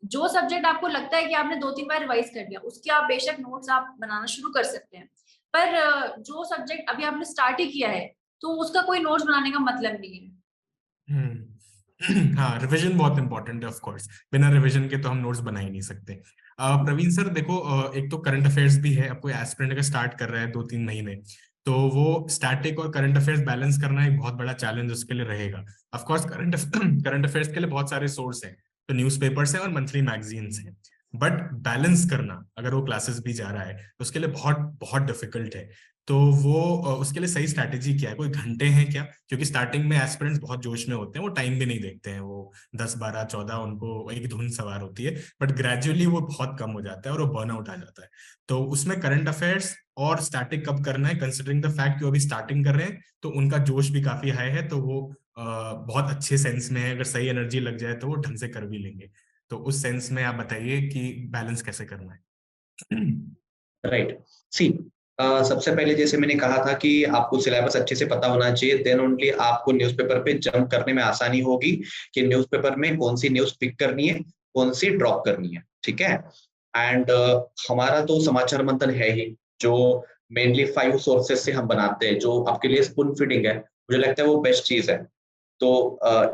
जो सब्जेक्ट आपको लगता है कि आपने 2-3 बार रिवाइज कर लिया, उसके आप बेशक नोट्स आप बनाना शुरू कर सकते हैं, पर जो सब्जेक्ट अभी आपने स्टार्ट ही किया है तो उसका कोई नोट्स बनाने का मतलब नहीं है। हाँ, रिवीजन बहुत इंपॉर्टेंट है ऑफ कोर्स, बिना रिवीजन के तो हम नोट्स बना ही नहीं सकते। प्रवीण सर देखो, एक तो करंट अफेयर्स भी है, अब कोई एस्पिरेंट अगर स्टार्ट कर रहा है 2-3 महीने, तो वो स्टैटिक और करंट अफेयर्स बैलेंस करना एक बहुत बड़ा चैलेंज उसके लिए रहेगा। ऑफ कोर्स करंट अफेयर्स के लिए बहुत सारे सोर्स हैं, तो न्यूज़पेपर्स हैं और मंथली मैगजीन्स हैं, बट बैलेंस करना अगर वो क्लासेस भी जा रहा है तो उसके लिए बहुत बहुत डिफिकल्ट है। तो वो उसके लिए सही स्ट्रैटेजी क्या है, कोई घंटे हैं क्या? क्योंकि स्टार्टिंग में एस्पिरेंट्स बहुत जोश में होते हैं, वो टाइम भी नहीं देखते हैं, वो 10, 12, 14 उनको एक धुन सवार होती है, बट ग्रेजुअली वो बहुत कम हो जाता है और वो बर्नआउट आ जाता है। तो उसमें करंट अफेयर्स और स्टैटिक कब करना है, कंसिडरिंग द फैक्ट कि वो अभी स्टार्टिंग कर रहे हैं, तो उनका जोश भी काफी हाई है, तो वो बहुत अच्छे सेंस में है, अगर सही एनर्जी लग जाए तो वो ढंग से कर भी लेंगे। तो उस सेंस में आप बताइए कि बैलेंस कैसे करना है। राइट, सी सबसे पहले जैसे मैंने कहा था कि आपको सिलेबस अच्छे से पता होना चाहिए, देन ओनली आपको न्यूज़पेपर पे जंप करने में आसानी होगी कि न्यूज़पेपर में कौन सी न्यूज़ पिक करनी है, कौन सी ड्रॉप करनी है, ठीक है। एंड हमारा तो समाचार मंथन है ही, जो मेनली 5 सोर्सेस से हम बनाते हैं, जो आपके लिए स्पून फीडिंग है, मुझे लगता है वो बेस्ट चीज है। तो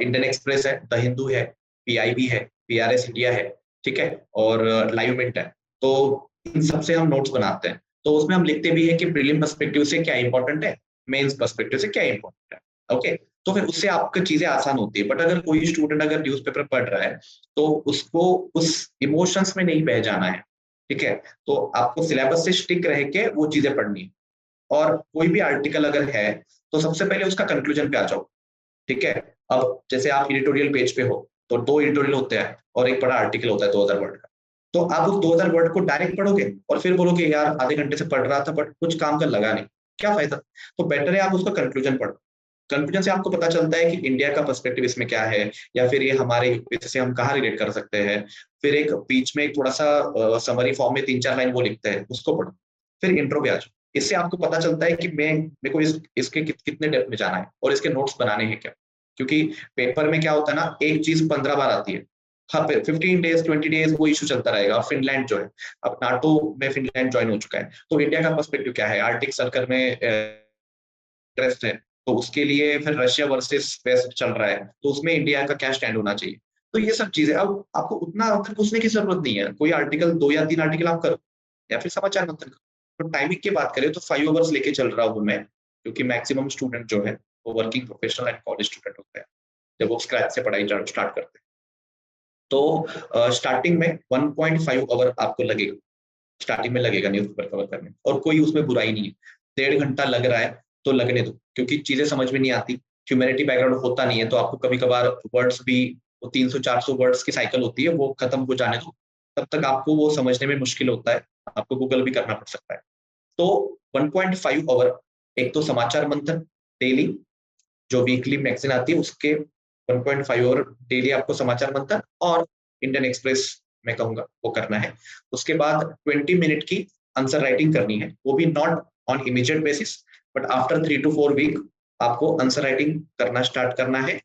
इंडियन एक्सप्रेस है, द हिंदू है, PIB है, PRS इंडिया है, ठीक है, और लाइव मिनट है। तो इन सबसे हम नोट्स बनाते हैं, तो उसमें हम लिखते भी है कि प्रीलिम पर्सपेक्टिव से क्या इंपॉर्टेंट है, मेंस पर्सपेक्टिव से क्या इंपॉर्टेंट है। ओके, तो फिर उससे आपकी चीजें आसान होती है। बट अगर कोई स्टूडेंट अगर न्यूज़पेपर पढ़ रहा है तो उसको उस इमोशंस में नहीं बह जाना है, ठीक है। तो आपको सिलेबस से स्टिक रह के वो चीजें पढ़नी है। और कोई भी आर्टिकल अगर है तो सबसे पहले उसका कंक्लूजन पे आ जाओ, ठीक है। अब जैसे आप एडिटोरियल पेज पे हो तो 2 एडिटोरियल होते हैं और एक बड़ा आर्टिकल होता है 2000 वर्ड का, तो आप उस 2000 वर्ड को डायरेक्ट पढ़ोगे और फिर बोलोगे यार आधे घंटे से पढ़ रहा था बट कुछ काम का लगा नहीं, क्या फायदा। तो बेटर है आप उसका कंक्लूजन पढ़ो। कंक्लूजन से आपको पता चलता है कि इंडिया का पर्सपेक्टिव इसमें क्या है, या फिर ये हमारे यूपीएससी से हम कहाँ रिलेट कर सकते हैं। फिर एक बीच में एक थोड़ा सा समरी फॉर्म में 3-4 लाइन वो लिखते हैं, उसको पढ़ो। फिर इंट्रो पे आ जाओ। इससे आपको पता चलता है कि मेरे को इसके कितने डेप्थ में जाना है और इसके नोट्स बनाने हैं क्या। क्योंकि पेपर में क्या होता है ना, एक चीज 15 बार आती है, हाँ 15 डेज 20 डेज वो इशू चलता रहेगा। फिनलैंड जो है, अब नाटो में फिनलैंड ज्वाइन हो चुका है, तो इंडिया का पर्सपेक्टिव क्या है, आर्टिक सर्कल में इंटरेस्ट है, तो उसके लिए फिर रशिया वर्सेस वेस्ट चल रहा है, तो उसमें इंडिया का क्या स्टैंड होना चाहिए। तो ये सब चीजें, अब आपको उतना अंतर पूछने की जरूरत नहीं है, कोई आर्टिकल 2 या 3 आर्टिकल आप करो या फिर समाचार मंथन करो। तो टाइमिंग की बात करें तो 5 आवर्स लेके चल रहा हूँ मैं, क्योंकि मैक्सिमम स्टूडेंट जो है वो working professional and college student होते हैं जब वो स्क्रैच से पढ़ाई स्टार्ट करते हैं। तो स्टार्टिंग में 1.5 आवर आपको लगेगा, स्टार्टिंग में लगेगा न्यूज़पेपर कवर करने, और कोई उसमें बुराई नहीं है। 1.5 घंटा लग रहा है तो लगने दो, क्योंकि चीजें समझ में नहीं आती, ह्यूमैनिटी बैकग्राउंड होता नहीं है, तो आपको कभी कभार वर्ड्स भी, वो 300-400 वर्ड्स की साइकिल होती है, वो खत्म हो जाने दो, तब तक आपको वो समझने में मुश्किल होता है, आपको गूगल भी करना पड़ सकता है। तो 1.5 आवर, एक तो समाचार मंथन डेली जो वीकली मैगजीन आती है उसके 1.5 आवर डेली आपको समाचार मंथन और इंडियन एक्सप्रेस मैं कहूंगा वो करना है। उसके बाद 20 मिनट की आंसर राइटिंग करनी है, वो भी not on immediate basis, but after 3 to 4 week आपको आंसर राइटिंग करना स्टार्ट करना है।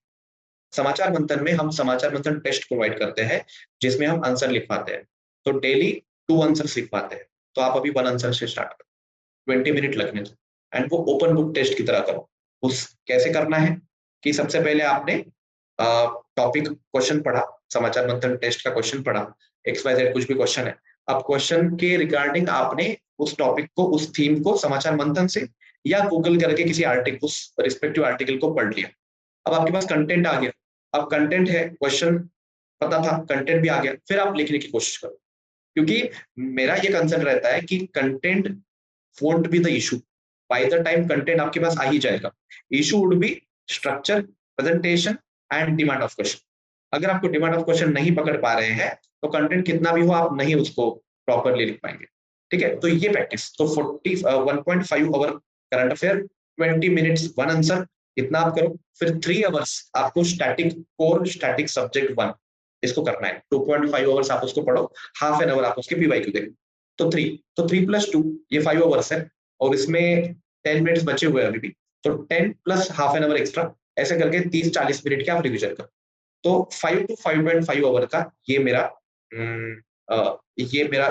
समाचार मंथन में हम समाचार मंथन टेस्ट प्रोवाइड करते हैं जिसमें हम आंसर लिखवाते हैं। तो डेली 2 आंसर्स लिख पाते हैं, तो आप अभी 1 आंसर से स्टार्ट करो, 20 मिनट लगने दो, एंड वो ओपन बुक टेस्ट की तरह करो। उस कैसे करना है कि सबसे पहले आपने टॉपिक क्वेश्चन पढ़ा, समाचार मंथन टेस्ट का क्वेश्चन पढ़ा, XYZ कुछ भी क्वेश्चन है, अब क्वेश्चन के रिगार्डिंग आपने उस टॉपिक को, उस थीम को समाचार मंथन से या गूगल करके किसी आर्टिकल, उस रिस्पेक्टिव आर्टिकल को पढ़ लिया। अब आपके पास कंटेंट आ गया, अब कंटेंट है, क्वेश्चन पता था, कंटेंट भी आ गया, फिर आप लिखने की कोशिश करो, क्योंकि मेरा ये कंसर्न रहता है कि content won't be the issue, by the time content आपके पास आ ही जाएगा, issue would be structure, presentation and demand of question. अगर आपको डिमांड ऑफ क्वेश्चन नहीं पकड़ पा रहे हैं तो कंटेंट कितना भी हो आप नहीं उसको प्रॉपरली लिख पाएंगे, ठीक है। तो ये प्रैक्टिस, तो 1.5 hour current affair, 20 minutes 1 answer, इतना आप करो। फिर 3 आवर्स आपको स्टैटिक कोर, स्टैटिक सब्जेक्ट 1 इसको करना है, 2.5 आवर्स आप उसको पढ़ो, हाफ एन आवर आप उसके PYQ देखो, तो 3 + 2 ये 5 आवर्स है, और इसमें 10 मिनट्स बचे हुए हैं अभी भी, तो 10 + हाफ एन आवर एक्स्ट्रा, ऐसे करके 30-40 मिनट की आप रिविजन करो। तो 5 to 5.5 आवर का ये मेरा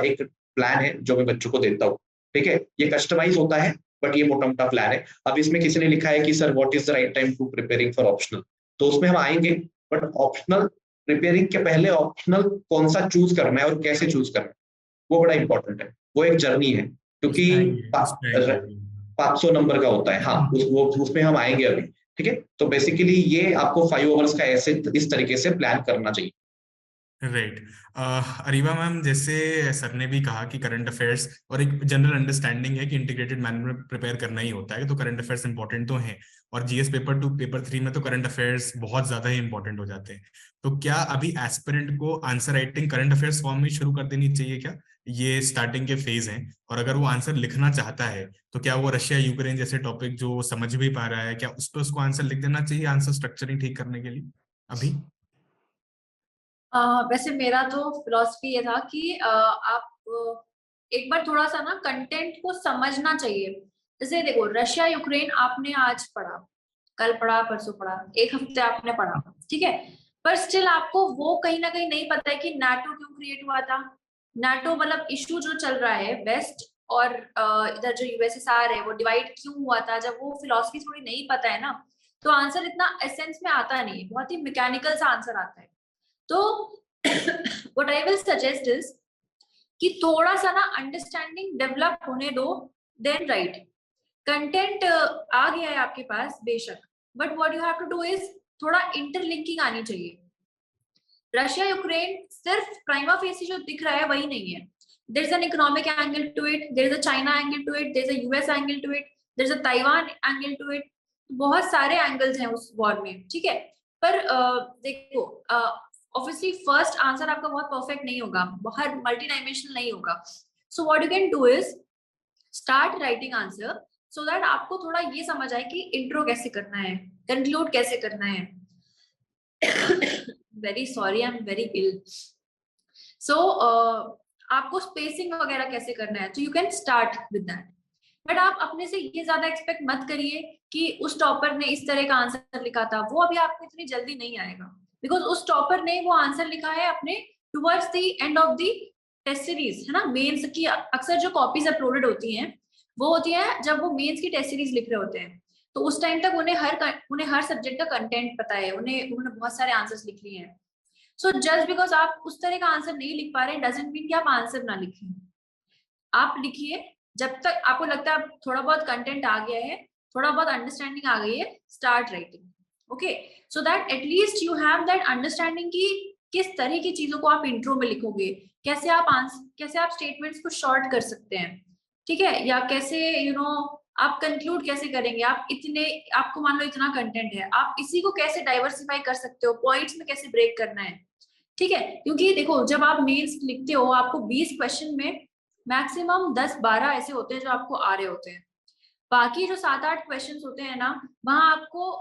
एक प्लान है जो मैं बच्चों को देता हूँ, ठीक है। ये कस्टमाइज होता है, बट ये मोटा मोटा प्लान है। अब इसमें किसी ने लिखा है कि sir what is the right time to preparing for optional, तो उसमें हम आएंगे, बट ऑप्शनल प्रिपेयरिंग के पहले ऑप्शनल कौन सा चूज करना है और कैसे चूज करना है वो बड़ा इंपॉर्टेंट है, वो एक जर्नी है, क्योंकि 500 नंबर का होता है, हाँ उसमें हम आएंगे अभी, ठीक है। तो बेसिकली ये आपको 5 आवर्स का ऐसे इस तरीके से प्लान करना चाहिए। राइट। अरीबा मैम, जैसे सर ने भी कहा कि करंट अफेयर्स और एक जनरल अंडरस्टैंडिंग है कि इंटीग्रेटेड मैनर में प्रिपेयर करना ही होता है, तो करंट अफेयर्स इंपॉर्टेंट तो हैं, और GS पेपर 2 पेपर 3 में तो करंट अफेयर्स बहुत ज्यादा ही इंपॉर्टेंट हो जाते हैं। तो क्या अभी एस्पिरेंट को answer writing current affairs form में शुरू कर देनी चाहिए क्या? ये स्टार्टिंग के फेज हैं, और अगर वो आंसर लिखना चाहता है तो क्या वो रशिया यूक्रेन जैसे टॉपिक जो समझ भी पा रहा है, क्या उस पर उसको आंसर लिख देना चाहिए आंसर स्ट्रक्चरिंग ठीक करने के लिए अभी? वैसे मेरा तो फिलॉसफी ये था कि आप एक बार थोड़ा सा ना कंटेंट को समझना चाहिए। जैसे देखो, रशिया यूक्रेन आपने आज पढ़ा, कल पढ़ा, परसों पढ़ा, एक हफ्ते आपने पढ़ा, ठीक है, पर स्टिल आपको वो कहीं ना कहीं नहीं पता है कि नाटो क्यों क्रिएट हुआ था। नाटो मतलब इशू जो चल रहा है वेस्ट और इधर जो USSR है वो डिवाइड क्यों हुआ था, जब वो फिलॉसफी थोड़ी नहीं पता है ना, तो आंसर इतना एसेंस में आता नहीं है, बहुत ही मैकेनिकल सा आंसर आता है। तो what I will suggest is कि थोड़ा सा ना अंडरस्टैंडिंग डेवलप होने दो, देन राइट। कंटेंट आ गया है आपके पास बेशक, but what you have to do is थोड़ा इंटरलिंकिंग आनी चाहिए। रशिया यूक्रेन सिर्फ प्राइमा फेसी जो दिख रहा है वही नहीं है, there is an economic angle to it, there is a China angle to it, there is a US angle to it, there is a Taiwan angle to it, बहुत सारे एंगल्स हैं उस वॉर में, ठीक है। पर देखो, ऑब्वियसली फर्स्ट आंसर आपका बहुत परफेक्ट नहीं होगा, बहुत मल्टी डायमेंशनल नहीं होगा। So what you can do is start writing answer, so that आपको थोड़ा ये समझ आए कि इंट्रो कैसे करना है, कंक्लूड कैसे करना है। Very sorry, I am very ill. So आपको स्पेसिंग वगैरह कैसे करना है, तो you can start with that. But आप अपने से ये ज्यादा एक्सपेक्ट मत करिए कि उस टॉपर ने इस तरह का आंसर लिखा था, वो अभी आपको इतनी जल्दी नहीं आएगा, बिकॉज उस टॉपर ने वो आंसर लिखा है अपने towards the end of the test series, है ना। मेंस की अक्सर जो कॉपीज अपलोडेड होती हैं वो होती है जब वो मेंस की टेस्ट सीरीज लिख रहे होते हैं, तो उस टाइम तक उन्हें हर सब्जेक्ट का कंटेंट पता है, उन्होंने बहुत सारे आंसर्स लिख लिए हैं। सो जस्ट बिकॉज आप उस तरह का आंसर नहीं लिख पा रहे डजंट मीन कि आप आंसर ना लिखिए। आप लिखिए जब तक आपको लगता है थोड़ा बहुत कंटेंट आ गया है, थोड़ा बहुत अंडरस्टैंडिंग आ गई है, start writing, okay, so that at least you have that understanding कि किस तरह की चीजों को आप इंट्रो में लिखोगे, कैसे आप स्टेटमेंट्स को शॉर्ट कर सकते हैं, ठीक है, या कैसे आप कंक्लूड कैसे करेंगे। आपको मान लो इतना कंटेंट है, आप इसी को कैसे डाइवर्सिफाई कर सकते हो, पॉइंट्स में कैसे ब्रेक करना है, ठीक है। क्योंकि देखो, जब आप मेंस लिखते हो आपको 20 क्वेश्चन में मैक्सिमम 10-12 ऐसे होते हैं जो आपको आ रहे होते हैं, बाकी जो 7-8 क्वेश्चन होते हैं ना, वहां आपको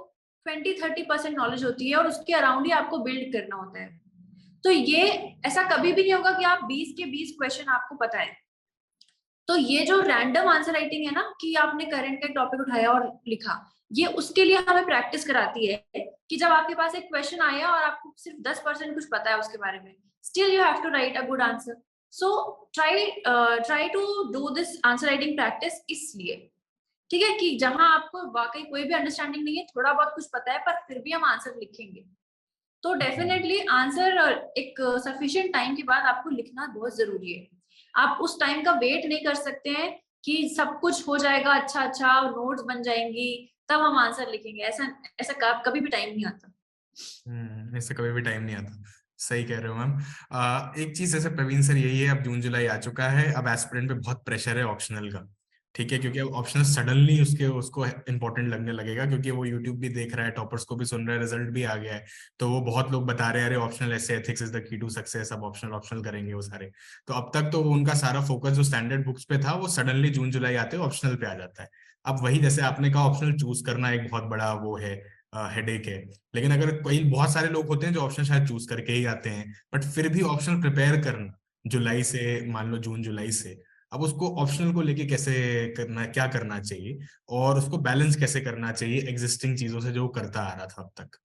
20-30% नॉलेज होती है और उसके अराउंड ही आपको बिल्ड करना होता है। तो ये ऐसा कभी भी नहीं होगा कि आप 20 के 20 क्वेश्चन आपको पता है। तो ये जो रैंडम आंसर राइटिंग है ना, कि आपने करंट का टॉपिक उठाया और लिखा, ये उसके लिए हमें प्रैक्टिस कराती है कि जब आपके पास एक क्वेश्चन आया और आपको सिर्फ 10% कुछ पता है उसके बारे में, still you have to write a good answer, so try to do this answer writing practice इसलिए, ठीक है, कि जहां आपको वाकई कोई भी अंडरस्टैंडिंग नहीं है, थोड़ा बहुत कुछ पता है, पर फिर भी हम आंसर लिखेंगे, तो डेफिनेटली आंसर एक सफिशिएंट टाइम के बाद आपको लिखना बहुत जरूरी है। आप उस टाइम का वेट नहीं कर सकते हैं कि सब कुछ हो जाएगा अच्छा अच्छा, नोट्स बन जाएंगी, तब हम आंसर लिखेंगे। ऐसा ऐसा कभी भी टाइम नहीं आता। इससे कभी भी टाइम नहीं आता। सही कह रहे हो मैम। एक चीज जैसे प्रवीण सर यही है, अब जून जुलाई आ चुका है, अब एस्पिरेंट पे बहुत प्रेशर है ऑप्शनल का, ठीक है, क्योंकि अब ऑप्शनल सडनली उसको इंपॉर्टेंट लगने लगेगा, क्योंकि वो यूट्यूब भी देख रहा है, टॉपर्स को भी सुन रहा है, रिजल्ट भी आ गया है, तो वो बहुत लोग बता रहे हैं अरे ऑप्शनल ऐसे, ethics is the key to success, अब ऑप्शनल ऑप्शनल करेंगे वो सारे। तो अब तक तो उनका सारा फोकस जो स्टैंडर्ड बुक्स पे था, वो सडनली जून जुलाई आते ऑप्शनल पे आ जाता है। अब वही जैसे आपने कहा, ऑप्शनल चूज करना एक बहुत बड़ा वो है, हेडेक है। लेकिन अगर कोई बहुत सारे लोग होते हैं जो ऑप्शन शायद चूज करके ही आते हैं, बट फिर भी ऑप्शनल प्रिपेयर करना जुलाई से, मान लो जून जुलाई से, अब उसको ऑप्शनल को लेके कैसे करना, क्या करना चाहिए, और उसको बैलेंस कैसे करना चाहिए एग्जिस्टिंग चीजों से जो वो करता आ रहा था अब तक।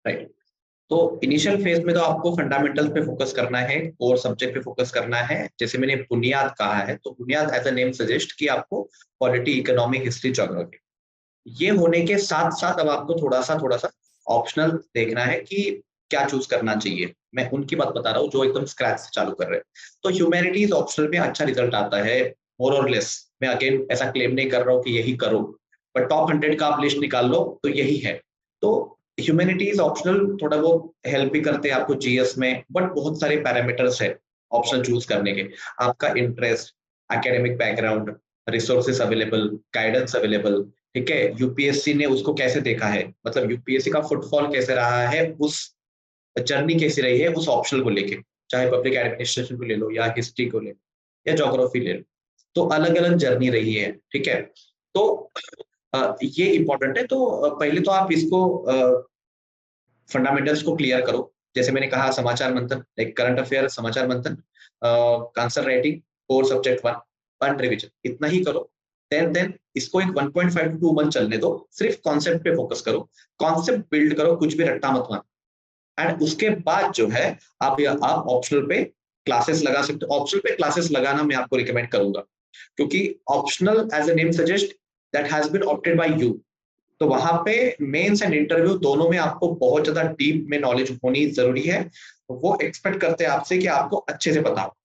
राइट। तो इनिशियल फेज में तो आपको फंडामेंटल्स पे फोकस करना है और सब्जेक्ट पे फोकस करना है। जैसे मैंने बुनियाद कहा है, तो बुनियाद एज अ नेम सजेस्ट कि आपको पॉलिटी, इकोनॉमिक, हिस्ट्री, ज्योग्राफी, ये होने के साथ साथ अब आपको थोड़ा सा ऑप्शनल देखना है कि क्या चूज करना चाहिए। मैं उनकी बात बता रहा हूँ जो एकदम स्क्रैच से चालू कर रहे हैं। तो ह्यूमैनिटीज ऑप्शनल में अच्छा रिजल्ट आता है, मोर और लेस। मैं अगेन ऐसा क्लेम नहीं कर रहा हूँ कि यही करो, बट टॉप 100 का आप लिस्ट निकाल लो तो यही है। तो ह्यूमैनिटीज ऑप्शनल थोड़ा वो हेल्प भी करते हैं आपको जीएस में, बट बहुत सारे पैरामीटर्स है ऑप्शनल चूज करने के। आपका interest, academic background, resources available, guidance available, ठीक है, यूपीएससी ने उसको कैसे देखा है, मतलब यूपीएससी का फुटफॉल कैसे रहा है, उस जर्नी कैसी रही है उस ऑप्शनल को लेके, चाहे पब्लिक एडमिनिस्ट्रेशन को ले लो या हिस्ट्री को ले लो या ज्योग्राफी ले लो, तो अलग अलग जर्नी रही है, ठीक है। तो ये इंपॉर्टेंट है। तो पहले तो आप इसको फंडामेंटल्स को क्लियर करो। जैसे मैंने कहा समाचार मंथन, एक करंट अफेयर समाचार मंथन, answer writing, core subject 1 revision, इतना ही करो। देन इसको एक 1.5 to 2 मंथ चलने दो, सिर्फ कॉन्सेप्ट पे फोकस करो, कॉन्सेप्ट बिल्ड करो, कुछ भी रट्टा मत मारो। एंड उसके बाद जो है आप ऑप्शनल पे क्लासेस लगा सकते हो। ऑप्शनल पे क्लासेस लगाना मैं आपको रिकमेंड करूंगा, क्योंकि optional as a name suggest that has been opted by you. तो वहां पे मेंस एंड इंटरव्यू दोनों में आपको बहुत ज्यादा डीप में नॉलेज होनी जरूरी है। वो एक्सपेक्ट करते हैं आपसे कि आपको अच्छे से पता हो।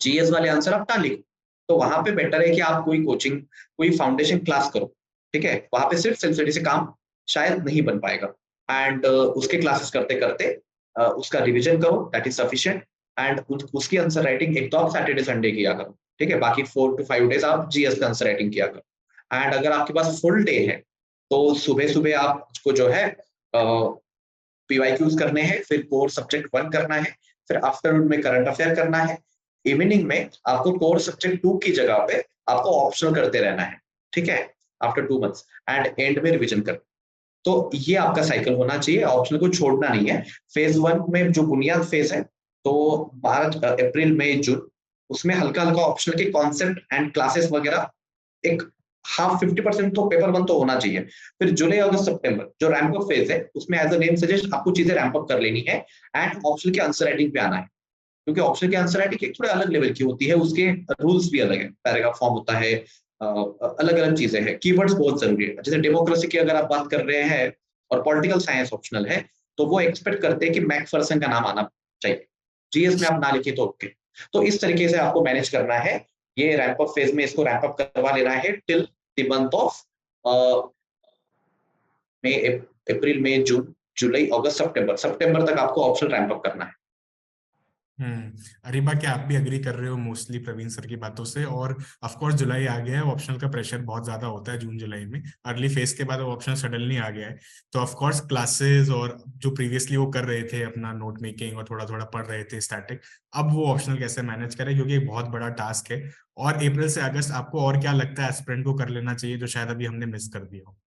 जीएस वाले आंसर आप ना लिखो, तो वहां पे बेटर है कि आप कोई कोचिंग, कोई फाउंडेशन क्लास करो, ठीक है। वहां पे सिर्फ सेल्फ स्टडी से काम शायद नहीं बन पाएगा। एंड उसके क्लासेस करते करते उसका रिवीजन करो, दैट इज सफिशिएंट। एंड उसकी आंसर राइटिंग एक तो आप सैटरडे संडे किया करो, ठीक है, बाकी 4 to 5 डेज आप जीएस का आंसर राइटिंग किया करो। एंड अगर आपके पास फुल डे है तो सुबह सुबह आपको जो है पीवाईक्यूज करने हैं, फिर कोर सब्जेक्ट 1 करना है, फिर आफ्टरनून में करंट अफेयर करना है, इवनिंग में आपको कोर सब्जेक्ट 2 की जगह पे आपको ऑप्शनल करते रहना है, ठीक है, आफ्टर 2 मंथ्स, एंड एंड में रिवीजन कर। तो ये आपका साइकिल होना चाहिए, ऑप्शनल को छोड़ना नहीं है। फेज 1 में जो बुनियाद फेज है, तो मार्च, अप्रैल, मई, जून, उसमें हल्का हल्का ऑप्शनल के कॉन्सेप्ट एंड क्लासेस वगैरह, एक हाफ 50% तो पेपर 1 तो होना चाहिए। फिर जुलाई, अगस्त, सितंबर जो रैंप अप फेज है, उसमें एज अ नेम सजेस्ट आपको चीजें रैंप अप कर लेनी है एंड ऑप्शनल के आंसर राइटिंग पे आना है। क्योंकि ऑप्शनल की आंसर राइटिंग एक थोड़े अलग लेवल की होती है, उसके रूल्स भी अलग है, पैराग्राफ फॉर्म होता है, अलग अलग चीजें हैं, कीवर्ड्स बहुत जरूरी है। जैसे डेमोक्रेसी की अगर आप बात कर रहे हैं और पॉलिटिकल साइंस ऑप्शनल है, तो वो एक्सपेक्ट करते हैं कि मैकफर्सन का नाम आना चाहिए, जीएस में आप ना लिखे तो ओके। तो इस तरीके से आपको मैनेज करना है। ये रैंप अप फेज में इसको रैंप अप करवा लेना है till the month of May, अप्रैल, मई, जून, जुलाई, अगस्त, सितंबर तक आपको ऑप्शनल रैंप अप करना है। अरीबा, क्या आप भी अग्री कर रहे हो मोस्टली प्रवीण सर की बातों से? और ऑफ कोर्स जुलाई आ गया है, ऑप्शनल का प्रेशर बहुत ज्यादा होता है जून जुलाई में, अर्ली फेज के बाद ऑप्शनल सडनली आ गया है, तो ऑफ कोर्स क्लासेस और जो प्रीवियसली वो कर रहे थे अपना नोट मेकिंग और थोड़ा थोड़ा पढ़ रहे थे स्टैटिक, अब वो ऑप्शनल कैसे मैनेज करें, क्योंकि एक बहुत बड़ा टास्क है। और अप्रैल से अगस्त आपको और क्या लगता है एस्पिरेंट को कर लेना चाहिए जो शायद अभी हमने मिस कर दिया हो?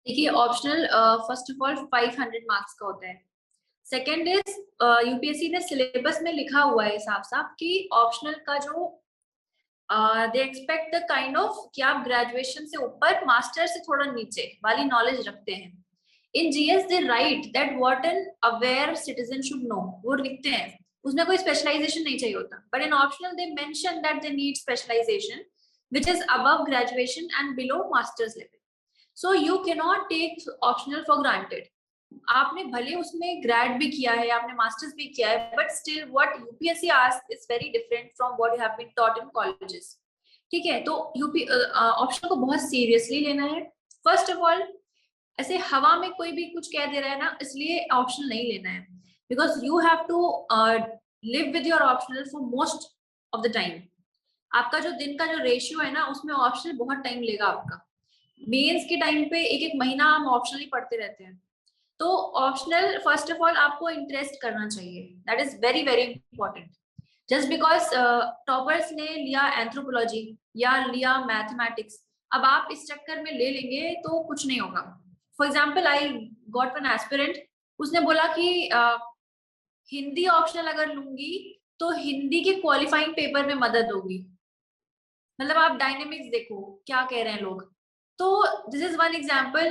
देखिए, optional first of all 500 marks का होता है। सेकेंड इज, यूपीएससी ने सिलेबस में लिखा हुआ है साफ साफ कि ऑप्शनल का जो they expect the kind of कि आप ग्रेजुएशन से ऊपर, मास्टर से थोड़ा नीचे वाली नॉलेज रखते हैं। In GS they write that what an aware citizen should know, वो लिखते हैं, उसमें कोई स्पेशलाइजेशन नहीं चाहिए होता, but in optional they mention that they need specialization which is above graduation and below master's level. So you cannot take optional for granted. आपने भले उसमें ग्रेड भी किया है, आपने मास्टर्स भी किया है, but still what UPSC asks is very different from what you have been taught in colleges. ठीक है, तो यूपी ऑप्शन को बहुत सीरियसली लेना है. फर्स्ट ऑफ ऑल, ऐसे हवा में कोई भी कुछ कह दे रहा है ना, इसलिए ऑप्शनल नहीं लेना है, because you have to live with your optional for most of the time. आपका जो दिन का जो रेशियो है ना, उसमें ऑप्शनल बहुत टाइम लेगा आपका. मेंस के टाइम पे एक एक महीना हम ऑप्शनल ही पढ़ते रहते हैं. तो ऑप्शनल फर्स्ट ऑफ ऑल आपको इंटरेस्ट करना चाहिए, that is very very important. Just because toppers ने लिया एंथ्रोपोलॉजी या लिया मैथमेटिक्स, अब आप इस चक्कर में ले लेंगे तो कुछ नहीं होगा. For example, I got an aspirant, उसने बोला कि हिंदी ऑप्शनल अगर लूंगी तो हिंदी के क्वालिफाइंग पेपर में मदद होगी. मतलब आप डायनेमिक्स देखो क्या कह रहे हैं लोग. तो this is one example,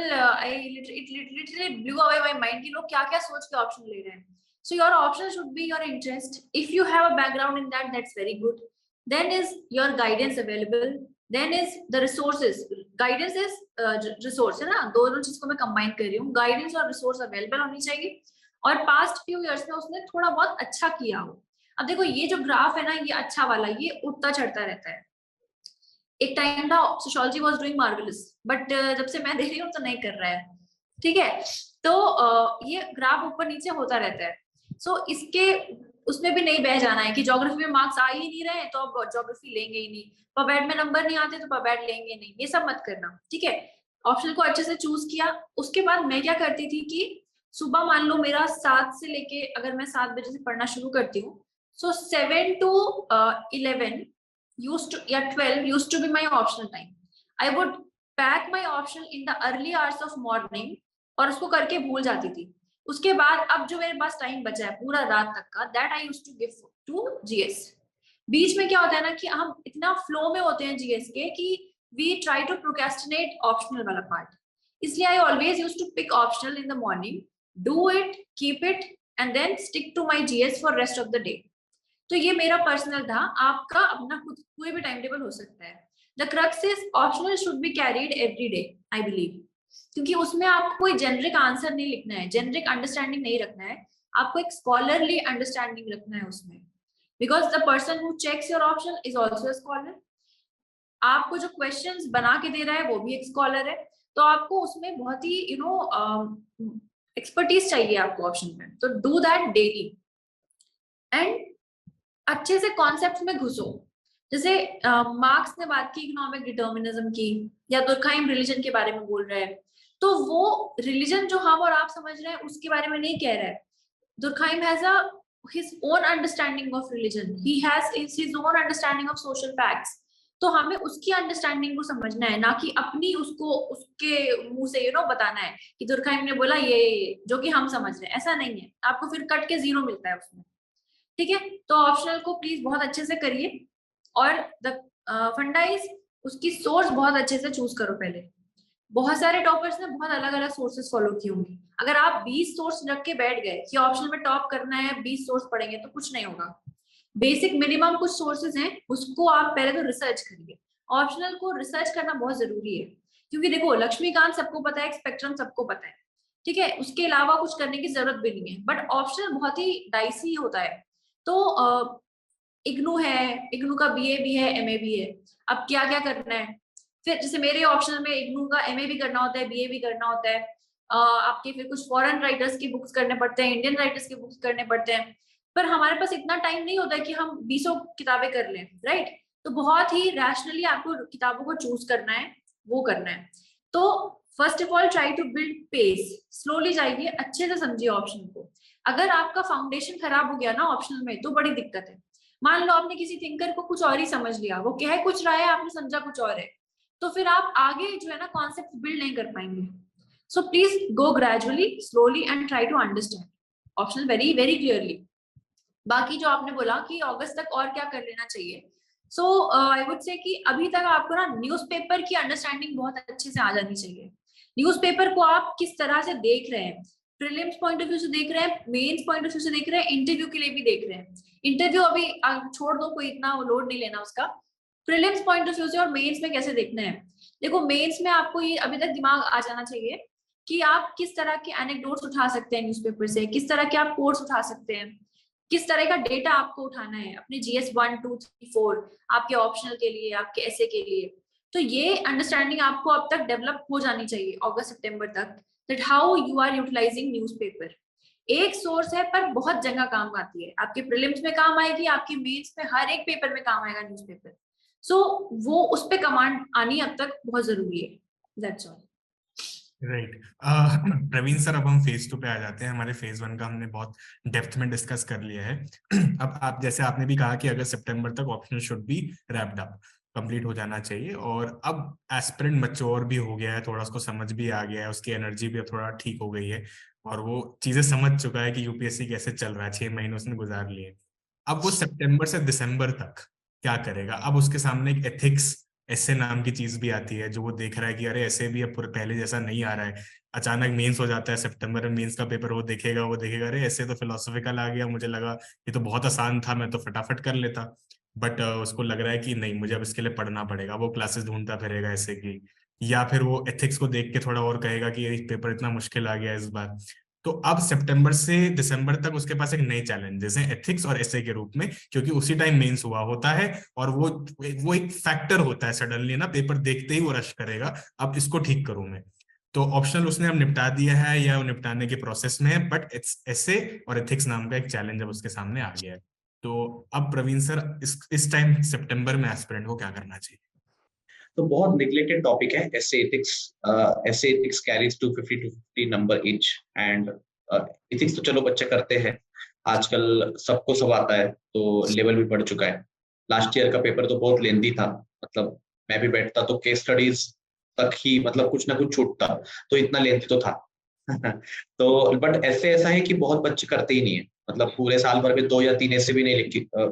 it literally blue away my mind कि लोग क्या क्या सोच के ऑप्शन ले रहे हैं. So your option should be your interest. If you have a background in that, that's very good. Then is your guidance available, then is the resources. Guidance is resource है ना, दोनों चीज को मैं कंबाइन कर रही हूँ. गाइडेंस और रिसोर्स अवेलेबल होनी चाहिए, और पास्ट फ्यू इयर्स में उसने थोड़ा बहुत अच्छा किया हो. अब देखो ये जो ग्राफ है ना, ये अच्छा वाला, ये उठता चढ़ता रहता है. एक टाइम था sociology was doing marvellous, but जब से मैं देख रही हूँ तो नहीं कर रहा है. ठीक है, तो ये ग्राफ ऊपर नीचे होता रहता है. सो इसके उसमें भी नहीं बह जाना है कि ज्योग्राफी में मार्क्स आ ही नहीं रहे तो अब ज्योग्राफी लेंगे ही नहीं, पबैड में नंबर नहीं आते तो पबैड लेंगे नहीं, ये सब मत करना. ठीक है, ऑप्शन को अच्छे से चूज किया. उसके बाद मैं क्या करती थी कि सुबह मान लो मेरा 7 से लेके, अगर मैं 7 बजे से पढ़ना शुरू करती हूँ, so 7 to 11 used to, yeah, 12 used to be my optional time. I would pack my optional in the early hours of morning और उसको करके भूल जाती थी. उसके बाद अब जो मेरे पास टाइम बचा है पूरा रात तक का, that I used to give to GS. बीच में क्या होता है ना कि हम इतना फ्लो में होते हैं GS के कि we try to procrastinate optional वाला part. इसलिए I always used to pick optional in the morning, do it, keep it, and then stick to my GS for rest of the day. तो ये मेरा personal था. आपका अपना खुद कोई भी टाइम टेबल हो सकता है. The crux is optional should be carried every day, I believe, क्योंकि उसमें आपको कोई जेनरिक आंसर नहीं लिखना है, जेनरिक अंडरस्टैंडिंग नहीं रखना है, आपको एक स्कॉलरली अंडरस्टैंडिंग रखना है उसमें, because the person who checks your option is also a scholar. आपको जो क्वेश्चंस बना के दे रहा है वो भी एक स्कॉलर है. तो आपको उसमें बहुत ही एक्सपर्टीज चाहिए आपको ऑप्शन में. तो डू दैट डेली एंड अच्छे से कॉन्सेप्ट में घुसो. जैसे मार्क्स ने बात की इकोनॉमिक डिटर्मिनिज्म की, या दुर्खाइम रिलीजन के बारे में बोल रहा है, तो वो रिलीजन जो हम और आप समझ रहे हैं उसके बारे में नहीं कह रहा है. दुर्खाइम has his own understanding of religion, he has his own understanding of social facts. तो हमें उसकी अंडरस्टैंडिंग को समझना है, ना कि अपनी उसको उसके मुंह से बताना है कि दुर्खाइम ने बोला ये जो कि हम समझ रहे हैं. ऐसा नहीं है, आपको फिर कट के 0 मिलता है उसमें. ठीक है, तो ऑप्शनल को प्लीज बहुत अच्छे से करिए, और द फंडा इज उसकी सोर्स बहुत अच्छे से चूज करो. पहले बहुत सारे टॉपर्स ने बहुत अलग अलग सोर्सेस फॉलो किए होंगे. अगर आप 20 सोर्स रख के बैठ गए कि ऑप्शनल में टॉप करना है, 20 सोर्स पढ़ेंगे तो कुछ नहीं होगा. बेसिक मिनिमम कुछ सोर्सेज हैं, उसको आप पहले तो रिसर्च करिए. ऑप्शनल को रिसर्च करना बहुत जरूरी है, क्योंकि देखो लक्ष्मीकांत सबको पता है, स्पेक्ट्रम सबको पता है. ठीक है, उसके अलावा कुछ करने की जरूरत भी नहीं है. बट ऑप्शनल बहुत ही डाइसी होता है. तो इग्नू है, इग्नू का बीए भी है, एमए भी है. अब क्या क्या करना है, फिर जैसे मेरे ऑप्शनल में इग्नू का एमए भी करना होता है, बीए भी करना होता है. आपके फिर कुछ फॉरेन राइटर्स की बुक्स करने पड़ते हैं, इंडियन राइटर्स की बुक्स करने पड़ते हैं. पर हमारे पास इतना टाइम नहीं होता है कि हम 20 किताबें कर लें, राइट. तो बहुत ही रैशनली आपको किताबों को चूज करना है, वो करना है. तो first of all try to build pace, slowly जाइए, अच्छे से समझिए ऑप्शन को. अगर आपका फाउंडेशन खराब हो गया ना ऑप्शनल में, तो बड़ी दिक्कत है. मान लो आपने किसी थिंकर को कुछ और ही समझ लिया, वो कह कुछ रहा है, आपने समझा कुछ और है, तो फिर आप आगे जो है ना कॉन्सेप्ट बिल्ड नहीं कर पाएंगे. So please go gradually, slowly and try to understand optional very very clearly. बाकी जो आपने बोला कि अगस्त तक और क्या कर लेना चाहिए, सो आई वुड से कि अभी तक आपको ना न्यूज़पेपर की अंडरस्टैंडिंग बहुत अच्छे से आ जानी चाहिए. न्यूज़पेपर को आप किस तरह से देख रहे हैं, प्रीलिम्स पॉइंट ऑफ व्यू से देख रहे हैं, मेंस पॉइंट ऑफ व्यू से देख रहे हैं, इंटरव्यू के लिए भी देख रहे हैं। इंटरव्यू अभी छोड़ दो, कोई इतना लोड नहीं लेना उसका, प्रीलिम्स पॉइंट ऑफ व्यू से और मेंस में कैसे देखना है। देखो मेंस में आपको ये अभी तक दिमाग आ जाना चाहिए कि आप किस तरह के एनेक्डोट्स उठा सकते हैं न्यूज़पेपर से, किस तरह के आप कोट्स उठा सकते हैं, किस तरह का डेटा आपको उठाना है अपने GS 1 2 3 4 आपके ऑप्शनल के लिए, आपके ऐसे के लिए। तो ये अंडरस्टैंडिंग आपको अब तक डेवलप हो जानी चाहिए अगस्त सितंबर तक, that how you are utilizing newspaper. एक सोर्स है पर बहुत जगह काम आती है, आपके प्रीलिम्स में काम आएगी, आपके मेंस में, हर एक पेपर में काम आएगा न्यूज़पेपर। सो वो उस पे कमांड आनी अब तक बहुत जरूरी है। That's all. Right. Praveen sir, अब हम फेज 2 पे आ जाते हैं। हमारे फेज 1 का हमने बहुत डेप्थ में डिस्कस कर लिया है। अब आप, जैसे आपने भी कहा कि अगर सितंबर तक optional should be wrapped up, complete हो जाना चाहिए, और अब एस्पिरेंट मैच्योर भी हो गया है, थोड़ा उसको समझ भी आ गया है, उसकी एनर्जी भी थोड़ा ठीक हो गई है, और वो चीजें समझ चुका है कि यूपीएससी कैसे चल रहा है, 6 महीने उसने गुजार लिए। अब वो सितंबर से दिसंबर तक क्या करेगा? अब उसके सामने एक एथिक्स ऐसे नाम की चीज भी आती है, जो वो देख रहा है कि अरे ऐसे भी अब पहले जैसा नहीं आ रहा है। अचानक मेंस हो जाता है सितंबर में, मेंस का पेपर वो देखेगा अरे ऐसे तो फिलोसॉफिकल आ गया, मुझे लगा ये तो बहुत आसान था, मैं तो फटाफट कर लेता। बट उसको लग रहा है कि नहीं, मुझे अब इसके लिए पढ़ना पड़ेगा, वो क्लासेस ढूंढता फिरेगा ऐसे की। या फिर वो एथिक्स को देख के थोड़ा और कहेगा कि ये पेपर इतना मुश्किल आ गया इस बार। तो अब सितंबर से दिसंबर तक उसके पास एक नए चैलेंजेस हैं एथिक्स और एसए के रूप में, क्योंकि उसी टाइम मेंस हुआ होता है, और वो एक फैक्टर होता है, सडनली ना पेपर देखते ही वो रश करेगा, अब इसको ठीक करूं मैं। तो ऑप्शनल उसने अब निपटा दिया है या वो निपटाने के प्रोसेस में है, बट एसए और एथिक्स नाम का एक चैलेंज अब उसके सामने आ गया है। तो अब प्रवीण सर, इस टाइम सितंबर में एस्पिरेंट को क्या करना चाहिए? तो बहुत निगलेक्टेड टॉपिक है essay ethics. Essay ethics carries 250 to 50 number each, and ethics तो चलो बच्चे करते हैं, आजकल सबको सब आता है, तो लेवल भी बढ़ चुका है। लास्ट ईयर का पेपर तो बहुत लेंदी था, मतलब मैं भी बैठता तो केस स्टडीज तक ही, मतलब कुछ ना कुछ छूटता, तो इतना लेंदी तो था। तो बट ऐसे ऐसा है कि बहुत बच्चे करते ही नहीं है, मतलब पूरे साल भर में 2 या 3 ऐसे भी नहीं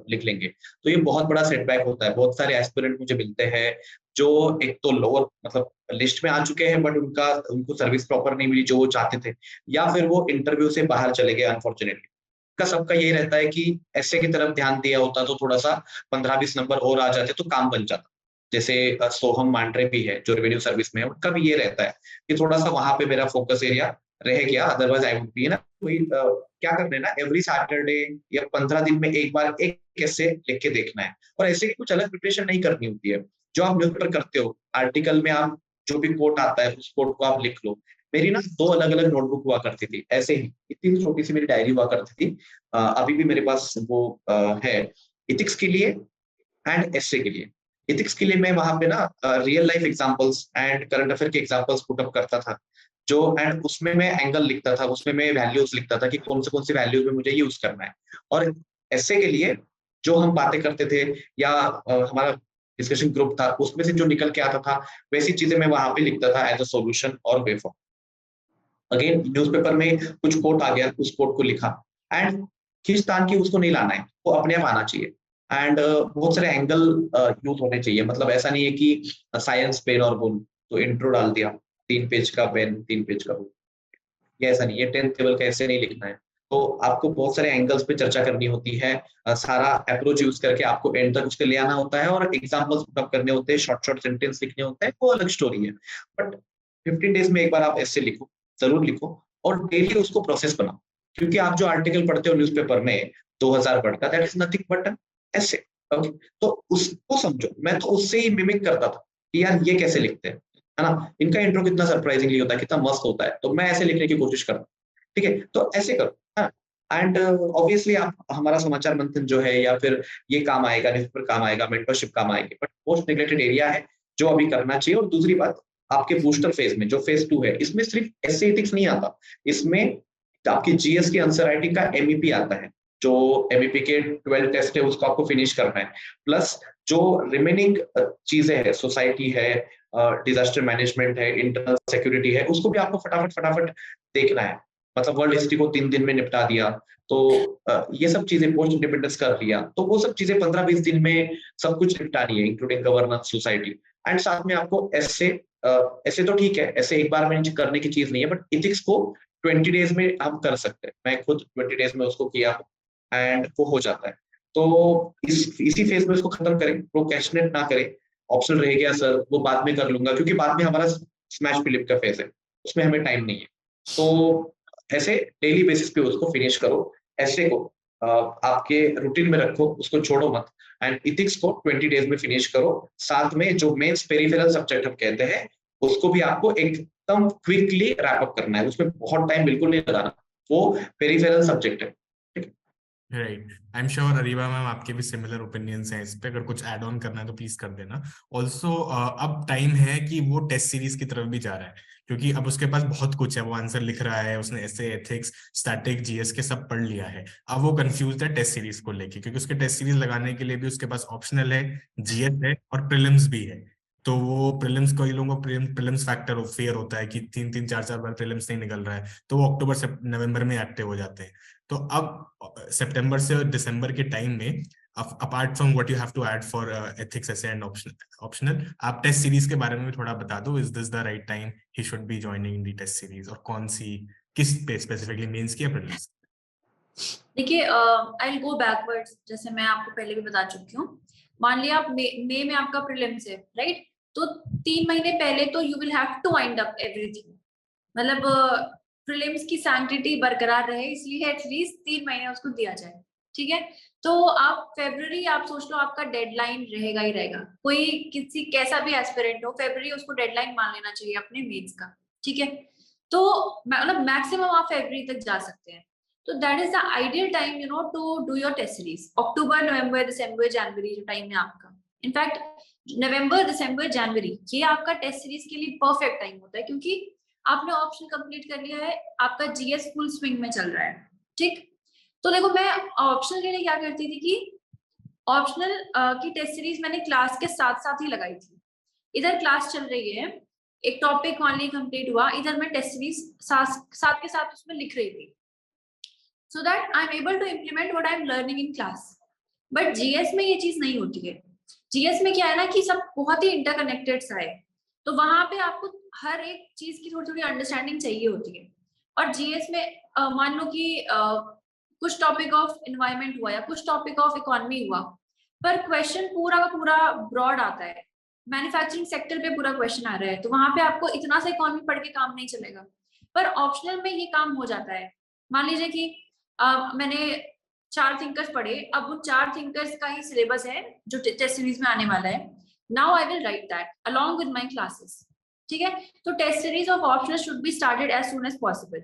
लिख लेंगे। तो ये बहुत बड़ा सेटबैक होता है। बहुत सारे एस्पिरेंट मुझे मिलते हैं जो एक तो लोअर मतलब लिस्ट में आ चुके हैं, बट उनको सर्विस प्रॉपर नहीं मिली जो वो चाहते थे, या फिर वो इंटरव्यू से बाहर चले गए अनफॉर्चुनेटली। का सबका यही रहता है कि ऐसे की तरफ ध्यान दिया होता तो थोड़ा सा 15-20 नंबर और आ जाते तो काम बन जाता। जैसे सोहम मांड्रे भी है जो रेवेन्यू सर्विस में है, उनका भी ये रहता है कि थोड़ा सा वहां पे मेरा फोकस एरिया रह गया, अदरवाइज आई वुड बी ना कोई क्या करना है ना, एवरी सैटरडे या 15 दिन में एक बार एक ऐसे लिख के देखना है। और ऐसे की कुछ अलग प्रिपरेशन नहीं करनी होती है, जो आप न्यूज़पेपर करते हो, आर्टिकल में आप जो भी कोट आता है उस कोट को आप लिख लो। मेरी ना 2 अलग अलग नोटबुक हुआ करती थी, ऐसे ही इतनी छोटी सी मेरी डायरी हुआ करती थी। अभी भी मेरे पास वो है, इथिक्स के लिए एंड एसे के लिए। इथिक्स के लिए मैं वहां पे ना real life examples and current affair के एग्जांपल्स पुट अप करता था, जो एंड उसमें मैं एंगल लिखता था, उसमें मैं वैल्यूज लिखता था कि कौन से वैल्यूज में मुझे यूज करना है। और ऐसे के लिए जो हम बातें करते थे या हमारा डिस्कशन ग्रुप था, उसमें से जो निकल के आता था वैसी चीजें मैं वहां पे लिखता था एज अ सॉल्यूशन और वे फॉर। अगेन न्यूज़पेपर में कुछ कोट आ गया, उस कोट को लिखा, एंड खींचतान की उसको नहीं लाना है, वो अपने आप आना चाहिए। एंड बहुत सारे एंगल यूज होने चाहिए, मतलब ऐसा नहीं है कि साइंस पेन और बुन तो इंट्रो डाल दिया, 3 पेज का पेन 3 पेज का बुक, ये ऐसा नहीं है। 10th लेवल का ऐसे नहीं लिखना है। तो आपको बहुत सारे एंगल्स पे चर्चा करनी होती है, सारा अप्रोच यूज करके आपको एंड तक उसके ले आना होता है, और एग्जांपल्स पुट अप करने होते हैं, शॉर्ट शॉर्ट सेंटेंस लिखने होते हैं, वो अलग स्टोरी है। बट 15 डेज में एक बार आप ऐसे लिखो, जरूर लिखो, और डेली उसको प्रोसेस बनाओ। क्योंकि आप जो आर्टिकल पढ़ते हो न्यूज़पेपर में 2000 वर्ड का, that is nothing but an essay. Okay, तो उसको समझो। मैं तो उससे ही मिमिक करता था कि यार ये कैसे लिखते हैं, है ना, इनका इंट्रो कितना सरप्राइजिंगली होता है, कितना मस्त होता है, तो मैं ऐसे लिखने की कोशिश करता हूँ। ठीक है, तो ऐसे करो। हाँ, एंड ऑब्वियसली आप हमारा समाचार मंथन जो है या फिर ये काम आएगा, न्यूज़पेपर काम आएगा, मेंटरशिप काम आएगी, बट मोस्ट नेग्लेक्टेड एरिया है जो अभी करना चाहिए। और दूसरी बात, आपके बूस्टर फेज में जो फेज 2 है, इसमें सिर्फ ऐसे एथिक्स नहीं आता, इसमें आपकी जीएस की आंसर राइटिंग का एमईपी आता है। जो एमईपी के 12 टेस्ट है उसको आपको फिनिश करना है, प्लस जो रिमेनिंग चीजें है, सोसाइटी है, डिजास्टर मैनेजमेंट है, इंटरनल सिक्योरिटी है, उसको भी आपको फटाफट फटाफट देखना है। मतलब वर्ल्ड हिस्ट्री को 3 दिन में निपटा दिया, तो ये सब चीजें पोस्ट इंडिपेंडेंस कर लिया, तो वो सब चीजें 15-20 दिन में सब कुछ निपटानी है, इंक्लूडिंग गवर्नेंस, सोसाइटी। एंड साथ में आपको ऐसे ऐसे तो ठीक है, ऐसे एक बार में करने की चीज नहीं है, बट इथिक्स को 20 डेज में हम कर सकते हैं। मैं खुद 20 डेज में उसको किया एंड वो हो जाता है। तो इसी फेज में उसको खत्म करें, प्रोक्रेस्टिनेट ना करें। ऑप्शन रह गया सर वो बाद में कर लूंगा, क्योंकि बाद में हमारा स्मैश फिलिप का फेज है, उसमें हमें टाइम नहीं है। तो ऐसे डेली बेसिस पे उसको फिनिश करो, ऐसे को आपके रूटीन में रखो, उसको छोड़ो मत। एंड इथिक्स को 20 डेज में फिनिश करो। साथ में जो मेंस पेरिफेरल सब्जेक्ट हम कहते हैं उसको भी आपको एकदम क्विकली रैप अप करना है, उसमें बहुत टाइम बिल्कुल नहीं लगाना, वो पेरिफेरल सब्जेक्ट है। Right, I am sure Areeba ma'am आपके भी सिमिलर ओपिनियंस हैं इस पे, अगर कुछ ऐड ऑन करना है तो प्लीज कर देना। ऑल्सो अब टाइम है कि वो टेस्ट सीरीज की तरफ भी जा रहा है, क्योंकि अब उसके पास बहुत कुछ है, वो आंसर लिख रहा है, उसने ऐसे एथिक्स स्टैटिक जीएस के सब पढ़ लिया है। अब वो कंफ्यूज है टेस्ट सीरीज को लेके, क्योंकि उसके टेस्ट सीरीज लगाने के लिए भी उसके पास ऑप्शनल है, जीएस है और प्रीलिम्स भी है। तो वो प्रीलिम्स, कई लोगों को प्रीलिम्स फैक्टर ऑफ फेयर होता है कि 3-3 4-4 बार प्रीलिम्स नहीं निकल रहा है, तो वो अक्टूबर से नवंबर में एक्टिव हो जाते हैं। तो अब सितंबर से दिसंबर के टाइम में, apart from what you have to add for ethics essay and optional, आप टेस्ट सीरीज के बारे में भी थोड़ा बता दो। Is this the right time he should be joining the test series, और कौन सी, किस पे स्पेसिफिकली, मेंस की या प्रीलिम्स? देखिए, आई विल गो बैकवर्ड्स, जैसे मैं आपको पहले भी बता चुकी हूँ। मान लिया आप मई में आपका प्रीलिम्स है, राइट? तो 3 महीने पहले तो you will have to wind up everything, मतलब प्रीलिम्स की सैंक्टिटी बरकरार रहे, इसलिए एटलीस्ट 3 महीने उसको दिया जाए, ठीक है? तो आप फरवरी, आप सोच लो आपका डेडलाइन रहेगा ही रहेगा। कोई किसी कैसा भी एस्पिरेंट हो, फरवरी उसको डेडलाइन मान लेना चाहिए अपने मेंस का, ठीक है? तो मतलब मैक्सिमम आप फरवरी तक जा सकते हैं। तो that is the ideal time, you know, to do your test series. अक्टूबर, नवंबर, दिसंबर, जनवरी जो टाइम है आपका, इनफैक्ट नवंबर, दिसंबर, जनवरी, ये आपका टेस्ट सीरीज के लिए परफेक्ट टाइम होता है, क्योंकि आपने ऑप्शन कंप्लीट कर लिया है, आपका जीएस फुल स्विंग में चल रहा है, ठीक? तो देखो, मैं ऑप्शनल के लिए क्या करती थी कि ऑप्शनल की टेस्ट सीरीज मैंने क्लास के साथ साथ ही लगाई थी। इधर क्लास चल रही है, एक टॉपिक मान ली कंप्लीट हुआ, इधर मैं टेस्ट सीरीज साथ के साथ उसमें लिख रही थी, so that I'm able to implement what I'm learning in class. But GS में ये चीज नहीं होती है। जीएस में क्या है ना कि सब बहुत ही इंटरकनेक्टेड सा है, तो वहां पे आपको हर एक चीज की थोड़ी थोड़ी अंडरस्टैंडिंग चाहिए होती है। और जीएस में मान लो कि कुछ टॉपिक ऑफ एनवायरमेंट हुआ या कुछ टॉपिक ऑफ इकोनॉमी हुआ, पर क्वेश्चन पूरा का पूरा ब्रॉड आता है, मैन्युफैक्चरिंग सेक्टर पे पूरा क्वेश्चन आ रहा है, तो वहां पे आपको इतना सा इकोनॉमी पढ़ के काम नहीं चलेगा। पर ऑप्शनल में ये काम हो जाता है। मान लीजिए कि मैंने 4 थिंकर्स पढ़े, अब उन 4 थिंकर्स का ही सिलेबस है जो टेस्ट सीरीज में आने वाला है। Now I will write that along with my classes, ठीक है? तो test series of optional should be started as soon as possible,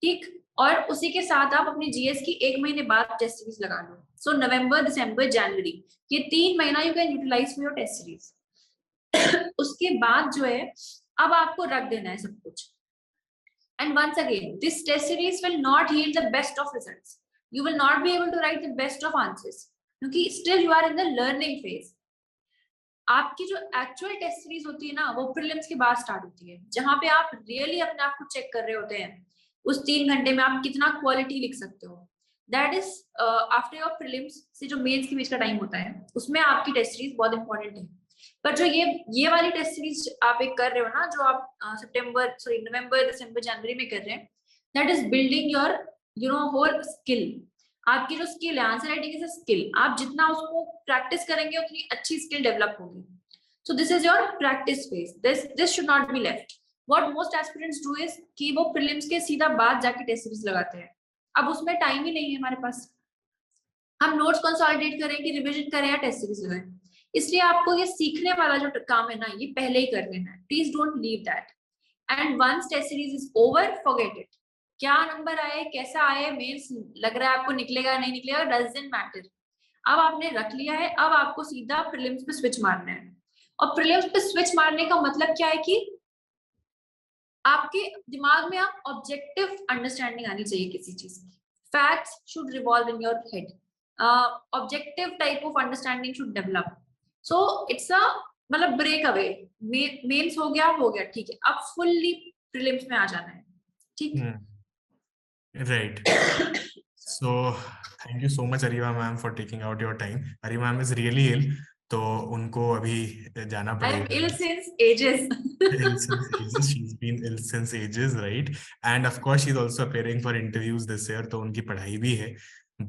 ठीक? और उसी के साथ आप अपनी जीएस की 1 महीने बाद टेस्ट सीरीज लगा लो। सो नवंबर, दिसंबर, जनवरी, ये 3 महीना you can utilize for your test series. उसके बाद जो है, अब आपको रख देना है सब कुछ। And once again, this test series will not yield the best of results. You will not be able to write the best of answers, क्योंकि still you are in the learning phase. आपकी जो actual test series होती है ना, वो prelims के बाद start होती है, जहां पे आप रियली अपने आप को चेक कर रहे होते हैं उस 3 घंटे में आप कितना क्वालिटी लिख सकते हो। That is after your prelims से जो मेंस के बीच का टाइम होता है, उसमें आपकी टेस्ट सीरीज बहुत इंपॉर्टेंट है। पर जो ये वाली टेस्ट सीरीज आप एक कर रहे हो ना, जो आप नवंबर, दिसंबर, जनवरी में कर रहे हैं, that is building your, you know, whole skill. आपकी जो स्किल है, answer writing is a skill, आप जितना उसको प्रैक्टिस करेंगे उतनी अच्छी स्किल डेवलप होगी। So this is your practice phase, this should not be left. What most aspirants do is कि वो प्रीलिम्स के सीधा बाद जाके टेस्ट सीरीज लगाते हैं। अब उसमें टाइम ही नहीं है हमारे पास, हम नोट्स कंसोलिडेट करें कि रिविजन करें या टेस्ट सीरीज लगाएं। इसलिए आपको ये सीखने वाला जो काम है ना, ये पहले ही कर लेना है। Please don't leave that. And once test series is over, forget it. क्या नंबर आए, कैसा आए, मेंस लग रहा है आपको निकलेगा नहीं निकलेगा, डजंट मैटर। अब आपने रख लिया है, अब आपको सीधा प्रीलिम्स पे स्विच मारना है। और प्रीलिम्स पे स्विच मारने का मतलब क्या है कि आपके दिमाग में आप ऑब्जेक्टिव अंडरस्टैंडिंग आनी चाहिए किसी चीज की। Facts should revolve in your head, objective type of understanding should develop. So it's a मतलब ब्रेक अवे। मेंस हो गया, ठीक है, अब फुल्ली प्रीलिम्स में आ जाना है, ठीक? Right. So thank you so much, Ariba ma'am, for taking out your time. Ariba ma'am is really ill. तो उनको अभी जाना I am पड़ेगा. ill since ages. Ill since ages. She's been ill since ages, right? And of course, she's also appearing for interviews this year. तो उनकी पढ़ाई भी है.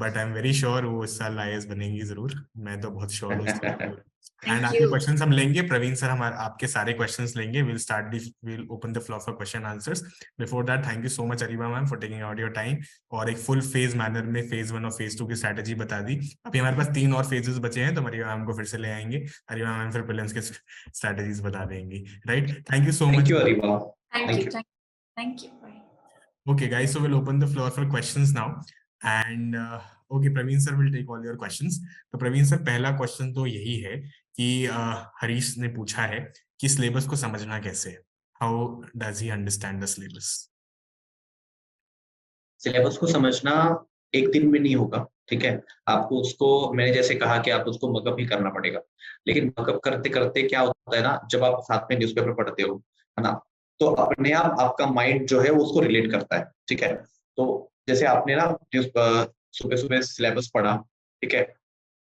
But I'm very sure वो इस साल IAS बनेंगी जरूर. मैं तो बहुत श्योर हूँ इस चीज को. एंड Thank आपके you. क्वेश्चंस हम लेंगे. प्रवीण सर हमारे आपके सारे क्वेश्चंस लेंगे. we'll open the floor for question answers. Before that, thank you so much Areeba ma'am for taking out your time. और एक फुल फेज मैनर में फेज 1 और फेज 2 की स्ट्रेटेजी बता दी. अभी हमारे पास 3 और फेजेस बचे हैं, तो अरीबा मैम को फिर से ले आएंगे. अरीबा मैम फिर प्रीलिम्स के स्ट्रेटेजीज बता देंगी. Right? Thank you so Thank much. you, Ariba. Thank you. Thank you. Bye. Okay, guys, so we'll open the floor for questions now. And okay, Praveen sir will take all your questions. तो Praveen sir, पहला question तो यही है कि हरीश ने पूछा है कि सिलेबस को समझना कैसे है. How does he understand the syllabus? Syllabus को समझना एक दिन में नहीं होगा, ठीक है. आपको उसको, मैंने जैसे कहा कि आप उसको मकअप ही करना पड़ेगा. लेकिन मकअप करते करते क्या होता है ना, जब आप साथ में न्यूज़पेपर पढ़ते हो, है ना, तो अपने आप आपका माइंड जो है वो उसको रिलेट करता है, ठीक है. तो जैसे आपने ना सुबह सुबह सिलेबस पढ़ा, ठीक है,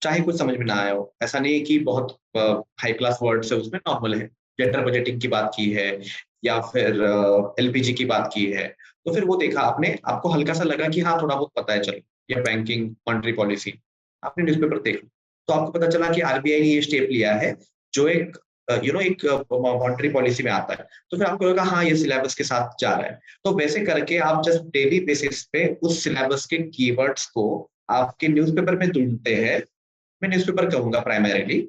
चाहे कुछ समझ में ना आया हो, ऐसा नहीं है कि बहुत हाई क्लास वर्ड्स है उसमें, नॉर्मल है. जेंडर बजटिंग की बात की है या फिर एलपीजी की बात की है, तो फिर वो देखा आपने, आपको हल्का सा लगा कि हाँ थोड़ा बहुत पता है, चलो ये बैंकिंग मॉनेटरी पॉलिसी, आपने न्यूज़पेपर देख लिया तो आपको पता चला कि आरबीआई ने ये स्टेप लिया है जो एक एक मॉनेटरी पॉलिसी में आता है, तो फिर आपको लगा हाँ ये सिलेबस के साथ जा रहा है. तो वैसे करके आप जस्ट डेली बेसिस पे उस सिलेबस के कीवर्ड्स को आपके न्यूज़पेपर में ढूंढते हैं, मैं न्यूज़पेपर कहूंगा प्राइमरीली,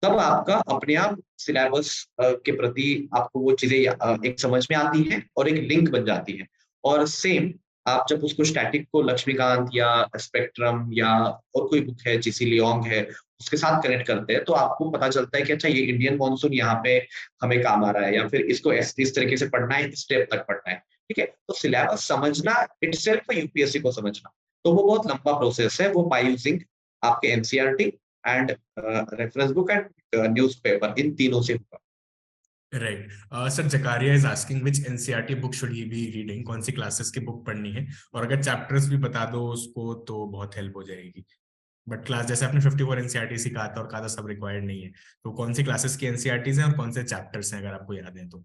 तब आपका अपने आप सिलेबस के प्रति आपको वो चीजें एक समझ में आती हैं और एक लिंक बन जाती है. और सेम आप जब उसको स्टैटिक को लक्ष्मीकांत या स्पेक्ट्रम या और कोई बुक है जीसी लियोंग है उसके साथ कनेक्ट करते हैं, तो आपको पता चलता है कि अच्छा ये इंडियन मॉनसून यहाँ पे हमें काम आ रहा है, या फिर इसको इस तरीके से पढ़ना है, इस स्टेप तक पढ़ना है, ठीक है. तो सिलेबस समझना इटसेल्फ यूपीएससी को समझना, तो वो बहुत लंबा प्रोसेस है. वो बाय यूजिंग आपके NCERT and reference book and newspaper, इन तीनों से होगा. Right. Sir, Zakaria is asking which NCERT book should he be reading. कौन सी क्लासेस की बुक पढ़नी है, और अगर चैप्टर्स भी बता दो उसको तो बहुत हेल्प हो जाएगी. बट क्लास जैसे आपने 54 एनसीईआरटी सिखा था और कहा था सब रिक्वायर्ड नहीं है, तो कौन सी क्लासेस की एनसीईआरटीज हैं और कौन से चैप्टर्स हैं, अगर आपको याद है तो.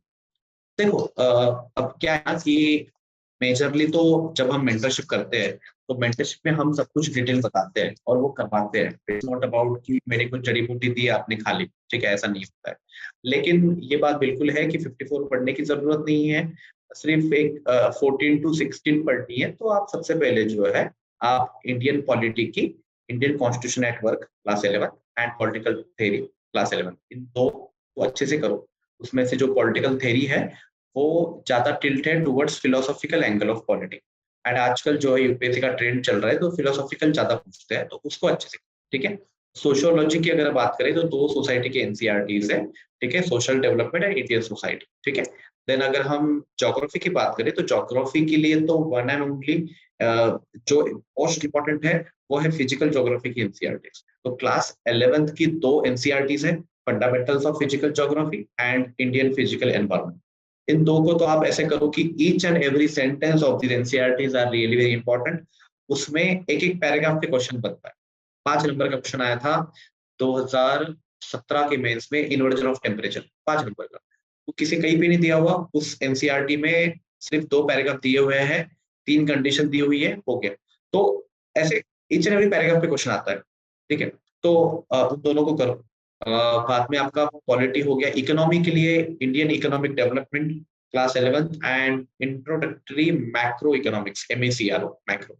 देखो अब क्या है कि मेजरली तो जब हम मेंटरशिप करते हैं तो मेंटरशिप में हम सब कुछ डिटेल बताते हैं और वो करवाते हैं. इट्स नॉट अबाउट कि मेरे को जड़ी बूटी दी आपने खा ली, ठीक है, ऐसा नहीं होता है. लेकिन ये बात बिल्कुल है कि 54 पढ़ने की जरूरत नहीं है, सिर्फ एक 14 to 16 पढ़नी है. तो आप सबसे पहले जो है आप इंडियन पॉलिटी की, Indian constitution at work class 11 and political theory class 11, इन दो को अच्छे से करो. उसमें से जो पॉलिटिकल थ्योरी है वो ज्यादा टिल्ट है towards philosophical angle of politics, and आजकल जो है यूपीएससी का ट्रेंड चल रहा है तो फिलोसॉफिकल ज्यादा पूछते हैं, तो उसको अच्छे से, ठीक है. सोशियोलॉजी की अगर बात करें तो 2 सोसाइटी के एनसीईआरटीज है, ठीक है, social development and Indian society, ठीक है. देन अगर हम ज्योग्राफी की बात करें तो ज्योग्राफी के लिए तो वन एंड ओनली जो मोस्ट इंपॉर्टेंट है वो है फिजिकल ज्योग्राफी की एनसीईआरटीज. तो क्लास 11th की 2 एनसीईआरटीज है, fundamentals of physical geography and Indian physical environment. इन दो को तो आप ऐसे करो कि each and every sentence of this NCERTs are really very important. उसमें एक एक पैराग्राफ के क्वेश्चन बनता है. 5 नंबर का क्वेश्चन आया था 2017 के मेंस में, इन्वर्जन ऑफ टेम्परेचर, 5 नंबर का. तो किसी कहीं पे नहीं दिया हुआ, उस एनसीईआरटी में सिर्फ 2 पैराग्राफ दिए हुए हैं, 3 कंडीशन दी हुई है, हो गया. तो ऐसे ईच एंड एवरी पैराग्राफ पे क्वेश्चन आता है, ठीक है. तो उन दोनों को करो. बाद में आपका पॉलिटी हो गया. इकोनॉमी के लिए Indian economic development class 11 and introductory macro economics, M A C R O macro.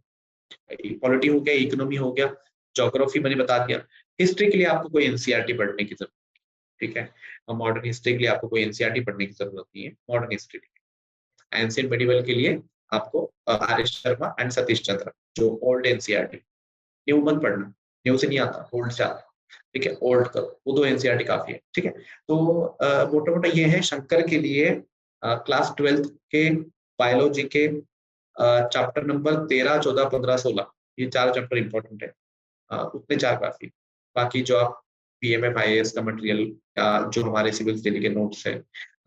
Polity हो गया, इकोनॉमी हो गया, ज्योग्राफी मैंने बता दिया. हिस्ट्री के लिए आपको कोई एनसीईआरटी पढ़ने की जरूरत नहीं, ठीक है. मॉडर्न हिस्ट्री के लिए आपको कोई एनसीईआरटी पढ़ने की जरूरत नहीं है. मॉडर्न हिस्ट्री, एंशिएंट मेडिवल के लिए आपको R S Sharma and Satish Chandra, जो ओल्ड एनसीईआरटी. न्यू मत पढ़ना, न्यू से नहीं आता, ओल्ड से आता, ठीक है. ओल्ड करो, वो 2 एनसीईआरटी काफी है, ठीक है. तो मोटा मोटा ये है शंकर के लिए क्लास 12th के बायोलॉजी के चैप्टर नंबर 13, 14, 15, 16, ये 4 चैप्टर इंपॉर्टेंट है. उतने 4 काफी. बाकी जो आप पीएमएफ आईएएस का मटेरियल या जो हमारे सिविल दिल्ली के नोट्स है,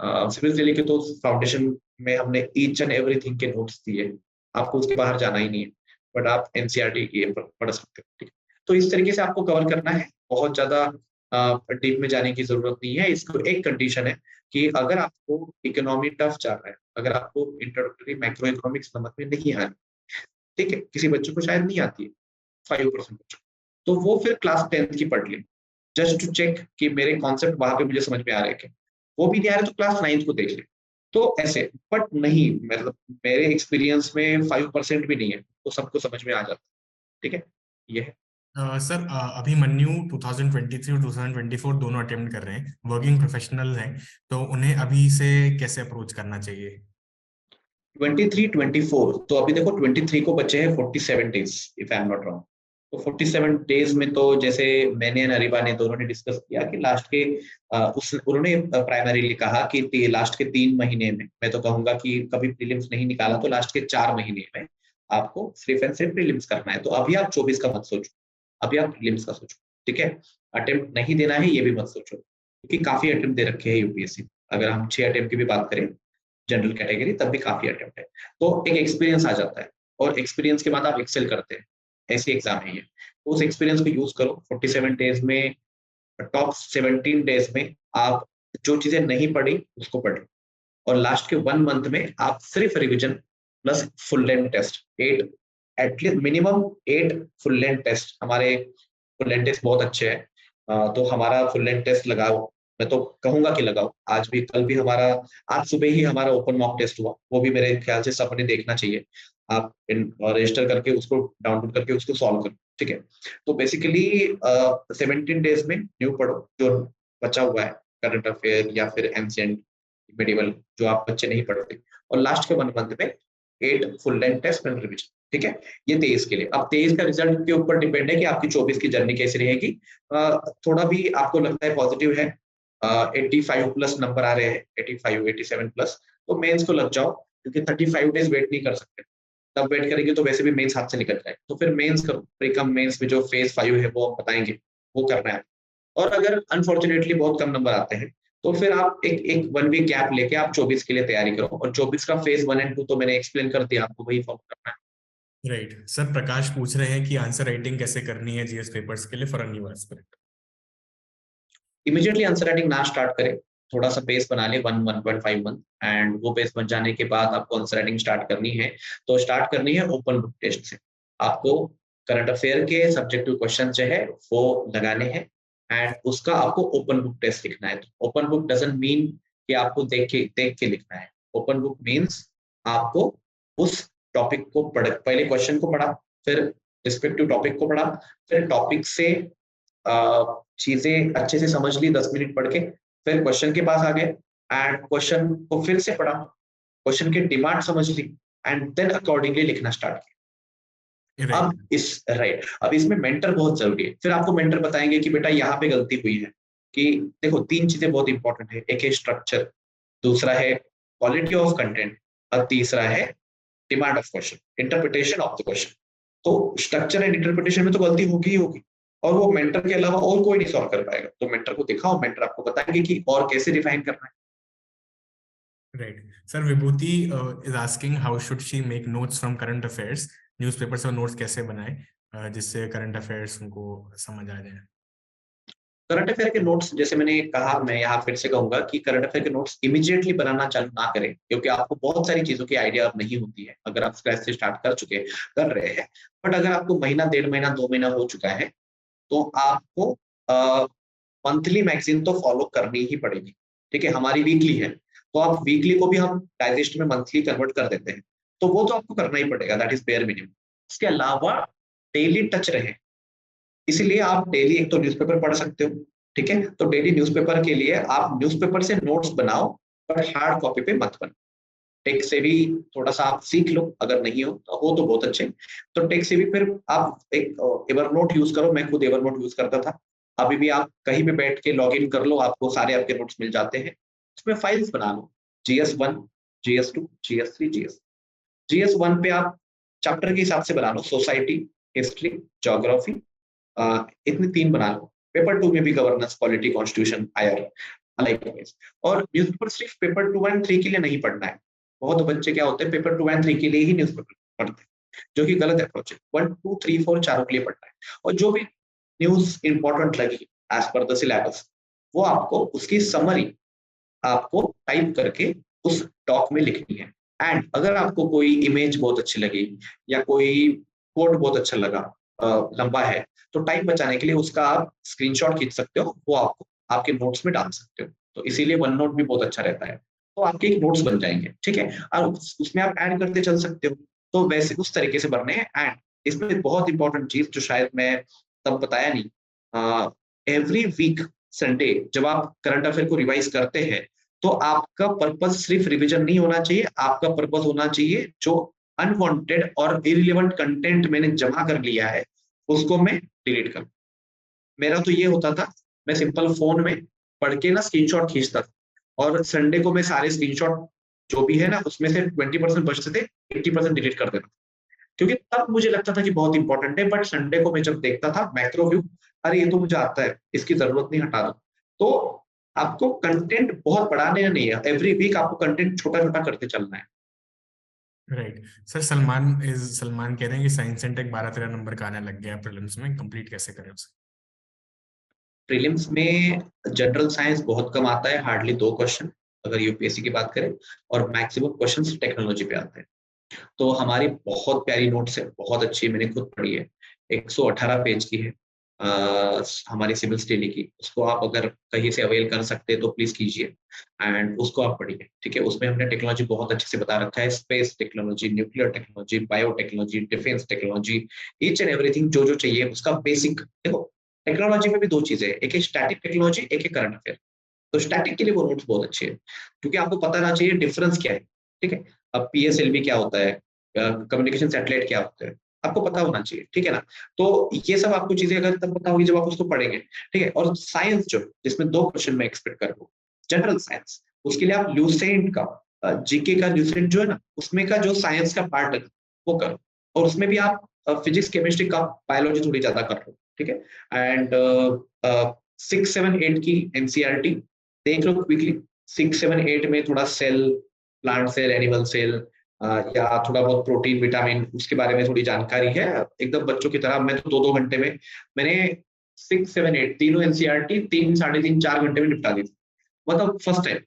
सिविल दिल्ली के तो फाउंडेशन में हमने ईच एंड एवरीथिंग के नोट्स दिए, आपको उसके बाहर जाना ही नहीं है, बट आप एनसीईआरटी की पढ़ सकते हो, ठीक है. तो इस तरीके से आपको कवर करना है. बहुत ज्यादा डीप में जाने की जरूरत नहीं है। इसको एक कंडीशन है कि अगर आपको इकोनॉमी टफ चल रहा है, अगर आपको इंट्रोडक्टरी मैक्रो इकोनॉमिक्स समझ में नहीं आ रही, ठीक है, किसी बच्चे को शायद नहीं आती है 5% बच्चों, तो वो फिर क्लास 10th की पढ़ ले, जस्ट टू चेक कि मेरे कॉन्सेप्ट वहां पे मुझे समझ में आ रहे हैं क्या। वो भी नहीं आ रहे तो क्लास 9th को देख ले। तो ऐसे, बट नहीं, मतलब मेरे एक्सपीरियंस में 5% भी नहीं है तो सबको समझ में आ जाता है। ठीक है, ये है। सर अभिमन्यु 2023 और 2024 दोनों अटेम्प्ट कर रहे हैं, वर्किंग प्रोफेशनल हैं, तो उन्हें अभी से कैसे अप्रोच करना चाहिए? 23, 24, तो अभी देखो 23 को बचे हैं 47 days if I am not wrong. तो 47 डेज में तो जैसे मैंने अरिबा ने दोनों ने डिस्कस किया कि लास्ट के उन्होंने प्राइमरीली कहा कि लास्ट के 3 महीने में, मैं तो कहूंगा कि कभी प्रीलिम्स नहीं निकाला तो लास्ट के 4 महीने में आपको सिर्फ एंड सिर्फ प्रीलिम्स करना है। तो अभी आप 24 का मत सोचो, अभी आप प्रीलिम्स का सोचो। ठीक है, अटेम्प्ट नहीं देना है ये भी मत सोचो, क्योंकि काफी अटेम्प्ट दे रखे हैं यूपीएससी। अगर हम 6 अटेम्प्ट की भी बात करें जनरल कैटेगरी, तब भी काफी अटेम्प्ट है, तो एक एक्सपीरियंस आ जाता है, और एक्सपीरियंस के बाद आप एक्सेल करते हैं। ऐसी एग्जाम है ये, तो उस एक्सपीरियंस को यूज करो। 47 डेज में, टॉप 17 डेज में आप जो चीजें नहीं पढ़ी उसको पढ़ लो, और लास्ट के 1 मंथ में आप सिर्फ revision plus full length test 8, at least minimum 8 full length test. हमारे फुल लेंथ टेस्ट बहुत अच्छे हैं, तो हमारा फुल लेंथ टेस्ट लगाओ, मैं तो कहूंगा कि लगाओ। आज भी, कल भी हमारा, आज सुबह ही हमारा ओपन मॉक टेस्ट हुआ, वो भी मेरे ख्याल से सबने देखना चाहिए। आप रजिस्टर करके उसको डाउनलोड करके उसको सॉल्व करो। ठीक है, तो बेसिकली 17 डेज में न्यू पढ़ो जो बचा हुआ है, करंट अफेयर या फिर एंशिएंट मेडिवल जो आप बच्चे नहीं पढ़ते, और लास्ट के 1 मंथ में 8 full length test and revision. ठीक है, ये 23 के लिए। अब 23 का रिजल्ट के ऊपर डिपेंड है कि आपकी 24 की जर्नी कैसी रहेगी। थोड़ा भी आपको लगता है पॉजिटिव है, 85 प्लस नंबर आ रहे हैं, 85 87 प्लस, तो मेंस को लग जाओ, क्योंकि 35 डेज वेट नहीं कर सकते। तब वेट करेंगे तो वैसे भी मेंस हाथ से निकल जाए, तो फिर मेंस करो। प्रीकम मेंस में जो फेज 5 है वो बताएंगे, वो करना है। और अगर अनफॉर्चुनेटली बहुत कम नंबर आते हैं तो फिर आप एक 1 वीक गैप लेके आप 24 के लिए तैयारी करो, और 24 का फेज 1 एंड 2 तो मैंने एक्सप्लेन कर दिया, आपको वही फॉलो करना है। राइट सर, प्रकाश पूछ रहे हैं कि आंसर राइटिंग कैसे करनी है जीएस पेपर्स के लिए for a new aspirant. Immediately answer writing ना स्टार्ट करें, थोड़ा सा पेस बना ले 1.5 मंथ, एंड वो पेस बन जाने के बाद आपको आंसर राइटिंग स्टार्ट करनी है। तो स्टार्ट करनी है ओपन बुक टेस्ट से। आपको करंट अफेयर के सब्जेक्टिव क्वेश्चन जो है वो लगाने हैं, एंड उसका आपको ओपन बुक टेस्ट लिखना है। तो ओपन बुक डजंट मीन कि आपको देख के लिखना है। ओपन बुक मीन्स आपको उस टॉपिक को पहले क्वेश्चन को पढ़ा, फिर रिस्पेक्टिव टॉपिक को पढ़ा, फिर टॉपिक से चीजें अच्छे से समझ ली 10 मिनट पढ़ के, फिर क्वेश्चन के पास आ गए, एंड क्वेश्चन को फिर से पढ़ा, क्वेश्चन की डिमांड समझ ली, एंड देन अकॉर्डिंगली लिखना स्टार्ट किया। अब इसमें मेंटर बहुत जरूरी है। फिर आपको मेंटर बताएंगे कि बेटा यहाँ पे गलती हुई है, कि देखो 3 चीजें बहुत इंपॉर्टेंट है। एक है स्ट्रक्चर, दूसरा है क्वालिटी ऑफ कंटेंट, और तीसरा है demand of question, interpretation of the question. तो स्ट्रक्चर एंड इंटरप्रिटेशन में तो गलती होगी ही होगी, और वो मेंटर के अलावा और कोई नहीं सॉल्व कर पाएगा। तो मेंटर को दिखाओ, मेंटर आपको बताएंगे कि और कैसे डिफाइन करना है। Right sir, Vibhuti is asking how should she make notes from current affairs, newspaper से नोट्स कैसे बनाए जिससे करंट अफेयर्स उनको समझ आ जाए। करंट अफेयर के नोट्स, जैसे मैंने कहा, मैं यहाँ फिर से कहूंगा कि करंट अफेयर के नोट्स इमीडिएटली बनाना चालू ना करें, क्योंकि आपको बहुत सारी चीजों की आइडिया अब नहीं होती है अगर आप स्क्रैच से स्टार्ट कर रहे हैं। बट अगर आपको महीना, 1.5 महीना, 2 महीना हो चुका है, तो आपको मंथली मैगजीन तो फॉलो करनी ही पड़ेगी। ठीक है, हमारी वीकली है, तो आप वीकली को भी हम डाइजेस्ट में मंथली कन्वर्ट कर देते हैं, तो वो तो आपको करना ही पड़ेगा, दैट इज बेयर मिनिमम। इसके अलावा डेली टच रहे, इसीलिए आप डेली एक तो न्यूज़पेपर पढ़ सकते हो। ठीक है, तो डेली न्यूज़पेपर के लिए आप न्यूज़पेपर से नोट्स बनाओ, पर हार्ड कॉपी पे मत बनाओ। टेक से भी थोड़ा सा आप सीख लो, अगर नहीं हो तो बहुत अच्छे। तो टेक से भी फिर आप एक एवरनोट यूज करो, मैं खुद एवरनोट यूज करता था। अभी भी आप कहीं भी बैठ के लॉग इन कर लो, आपको सारे आपके नोट्स मिल जाते हैं। उसमें फाइल्स बना लो, GS1, GS2, GS3, GS1 पे आप चैप्टर के हिसाब से बना लो, सोसाइटी, हिस्ट्री, ज्योग्राफी, इतनी 3 बना लो। पेपर 2 में भी गवर्नेंस, पॉलिटी, कॉन्स्टिट्यूशन, आयर, और न्यूज़पेपर सिर्फ पेपर 2 एंड 3 के लिए नहीं पढ़ना है। बहुत बच्चे क्या होते हैं, पेपर 2 एंड 3 के लिए ही न्यूज़पेपर पढ़ते हैं, जो कि गलत अप्रोच है। 1, 2, 3, 4 चारों के लिए पढ़ना है, और जो भी न्यूज इंपॉर्टेंट लगी एज पर द सिलेबस, वो आपको उसकी समरी आपको टाइप करके उस डॉक में लिखनी है। एंड अगर आपको कोई इमेज बहुत अच्छी लगी या कोई कोड बहुत अच्छा लगा, लंबा है, तो टाइम बचाने के लिए उसका आप स्क्रीनशॉट खींच सकते हो, वो आपको आपके नोट्स में डाल सकते हो। तो इसीलिए वन नोट भी बहुत अच्छा रहता है, तो आपके एक नोट्स बन जाएंगे, ठीक है। और उसमें आप ऐड करते चल सकते हो, तो वैसे उस तरीके से बनने हैं। एंड इसमें बहुत इंपॉर्टेंट चीज जो शायद मैं तब बताया नहीं, एवरी वीक संडे जब आप करंट अफेयर को रिवाइज करते हैं, तो आपका पर्पस सिर्फ रिवीजन नहीं होना चाहिए, आपका पर्पस होना चाहिए जो अनवांटेड और इरिलेवेंट कंटेंट मैंने जमा कर लिया है उसको मैं डिलीट करूं। मेरा तो ये होता था, मैं सिंपल फोन में पढ़ के ना स्क्रीनशॉट खींचता था, और संडे को मैं सारे स्क्रीनशॉट जो भी है ना उसमें से 20% बचते थे, 80% डिलीट कर देता, क्योंकि तब मुझे लगता था कि बहुत इंपॉर्टेंट है। बट संडे को मैं जब देखता था मैक्रो व्यू, अरे ये तो मुझे आता है, इसकी जरूरत नहीं, हटा दो। तो आपको कंटेंट बहुत बढ़ाने नहीं है, एवरी वीक आपको कंटेंट छोटा छोटा करते चलना है। राइट सर, सलमान कह रहे हैं कि साइंस एंड टेक 12-13 नंबर का आने लग गया प्रीलिम्स में, कंप्लीट कैसे करें उसे? प्रीलिम्स में जनरल साइंस बहुत कम आता है, हार्डली 2 क्वेश्चन अगर यूपीएससी की बात करें, और मैक्सिमम क्वेश्चंस टेक्नोलॉजी पे आते हैं। तो हमारी बहुत प्यारी नोट्स है, बहुत अच्छी, मैंने खुद पढ़ी है, 118 पेज की है, हमारी सिविल स्टडी की। उसको आप अगर कहीं से अवेल कर सकते हैं तो प्लीज कीजिए, एंड उसको आप पढ़िए, ठीक है। उसमें हमने टेक्नोलॉजी बहुत अच्छे से बता रखा है, space technology, nuclear technology, biotechnology, defence technology, each and everything जो जो चाहिए उसका बेसिक। देखो टेक्नोलॉजी में भी 2 चीजें हैं, एक है स्टैटिक टेक्नोलॉजी, एक है करंट अफेयर। तो स्टैटिक के लिए वो नोट्स बहुत अच्छे हैं, क्योंकि आपको पता ना चाहिए डिफरेंस क्या है, ठीक है। अब पीएसएलवी क्या होता है, कम्युनिकेशन सैटेलाइट क्या होता है, आपको पता होना चाहिए, ठीक है ना। तो ये सब आपको चीजें अगर तब पता होगी जब आप उसको पढ़ेंगे, ठीक है। और साइंस जो जिसमें 2 क्वेश्चन मैं एक्सपेक्ट कर रहा हूँ, जनरल साइंस, उसके लिए आप ल्यूसेंट का जीके का ल्यूसेंट जो है ना, उसमें का जो साइंस का पार्ट है वो करो, और उसमें भी आप फिजिक्स केमिस्ट्री का, बायोलॉजी थोड़ी ज्यादा कर लो, ठीक है। एंड 6, 7, 8 की एनसीईआरटी देख लो क्विकली। 6, 7, 8 में थोड़ा cell, plant cell, animal cell, या थोड़ा बहुत प्रोटीन, विटामिन, उसके बारे में थोड़ी जानकारी है, एकदम बच्चों की तरह। मैं तो 2-2 घंटे में मैंने 6, 7, 8 तीनों एनसीईआरटी 3, 3.5, 4 घंटे में निपटा दी थी, मतलब फर्स्ट टाइम।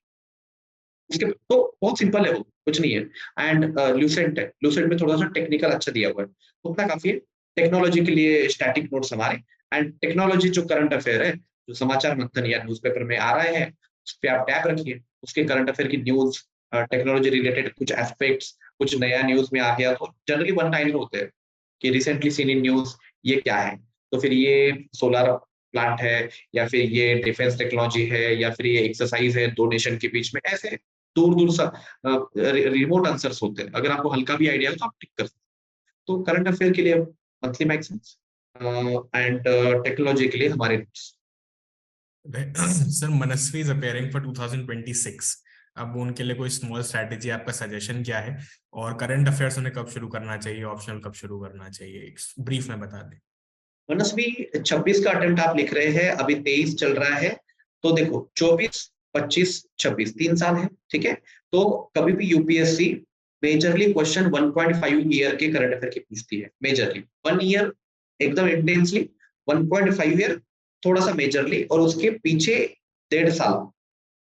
उसके तो बहुत सिंपल है, वो कुछ नहीं है। एंड ल्यूसेंट है, ल्यूसेंट में थोड़ा सा टेक्निकल अच्छा दिया हुआ है, उतना काफी है। टेक्नोलॉजी के लिए स्टैटिक नोट्स हमारे, एंड टेक्नोलॉजी जो करंट अफेयर है, जो समाचार मंथन या न्यूज़पेपर में आ रहे हैं, उस पर आप टैब रखिए, उसके करंट अफेयर की न्यूज, टेक्नोलॉजी रिलेटेड कुछ एस्पेक्ट्स, कुछ नया न्यूज में आ गया तो जनरली वन लाइन होते हैं कि रिसेंटली सीन इन न्यूज, ये क्या है, तो फिर ये सोलर प्लांट है, या फिर ये डिफेंस टेक्नोलॉजी है, या फिर ये एक्सरसाइज है 2 नेशन के बीच में, ऐसे दूर दूर सा रिमोट आंसर्स होते हैं। अगर आपको हल्का भी आइडिया हो तो आप टिक कर सकते हैं। तो करंट अफेयर के लिए मंथली मैगजीन्स, एंड टेक्नोलॉजी के लिए हमारे notes. Sir Manasvi is appearing for 2026, अब उनके लिए कोई स्मॉल स्ट्रैटेजी, आपका सजेशन क्या है? और करंट अफेयर्स उन्हें कब शुरू करना चाहिए, ऑप्शनल कब शुरू करना चाहिए, एक ब्रीफ में बता दें। मनस्वी 26 का अटेम्प्ट आप लिख रहे हैं, अभी 23 चल रहा है, तो देखो 24, 25, 26 3 साल है, ठीक है। तो कभी भी यूपीएससी मेजरली क्वेश्चन 1.5 ईयर के करंट अफेयर की पूछती है, मेजरली 1 ईयर एकदम इंटेंसली, 1.5 ईयर थोड़ा सा मेजरली, और उसके पीछे 1.5 साल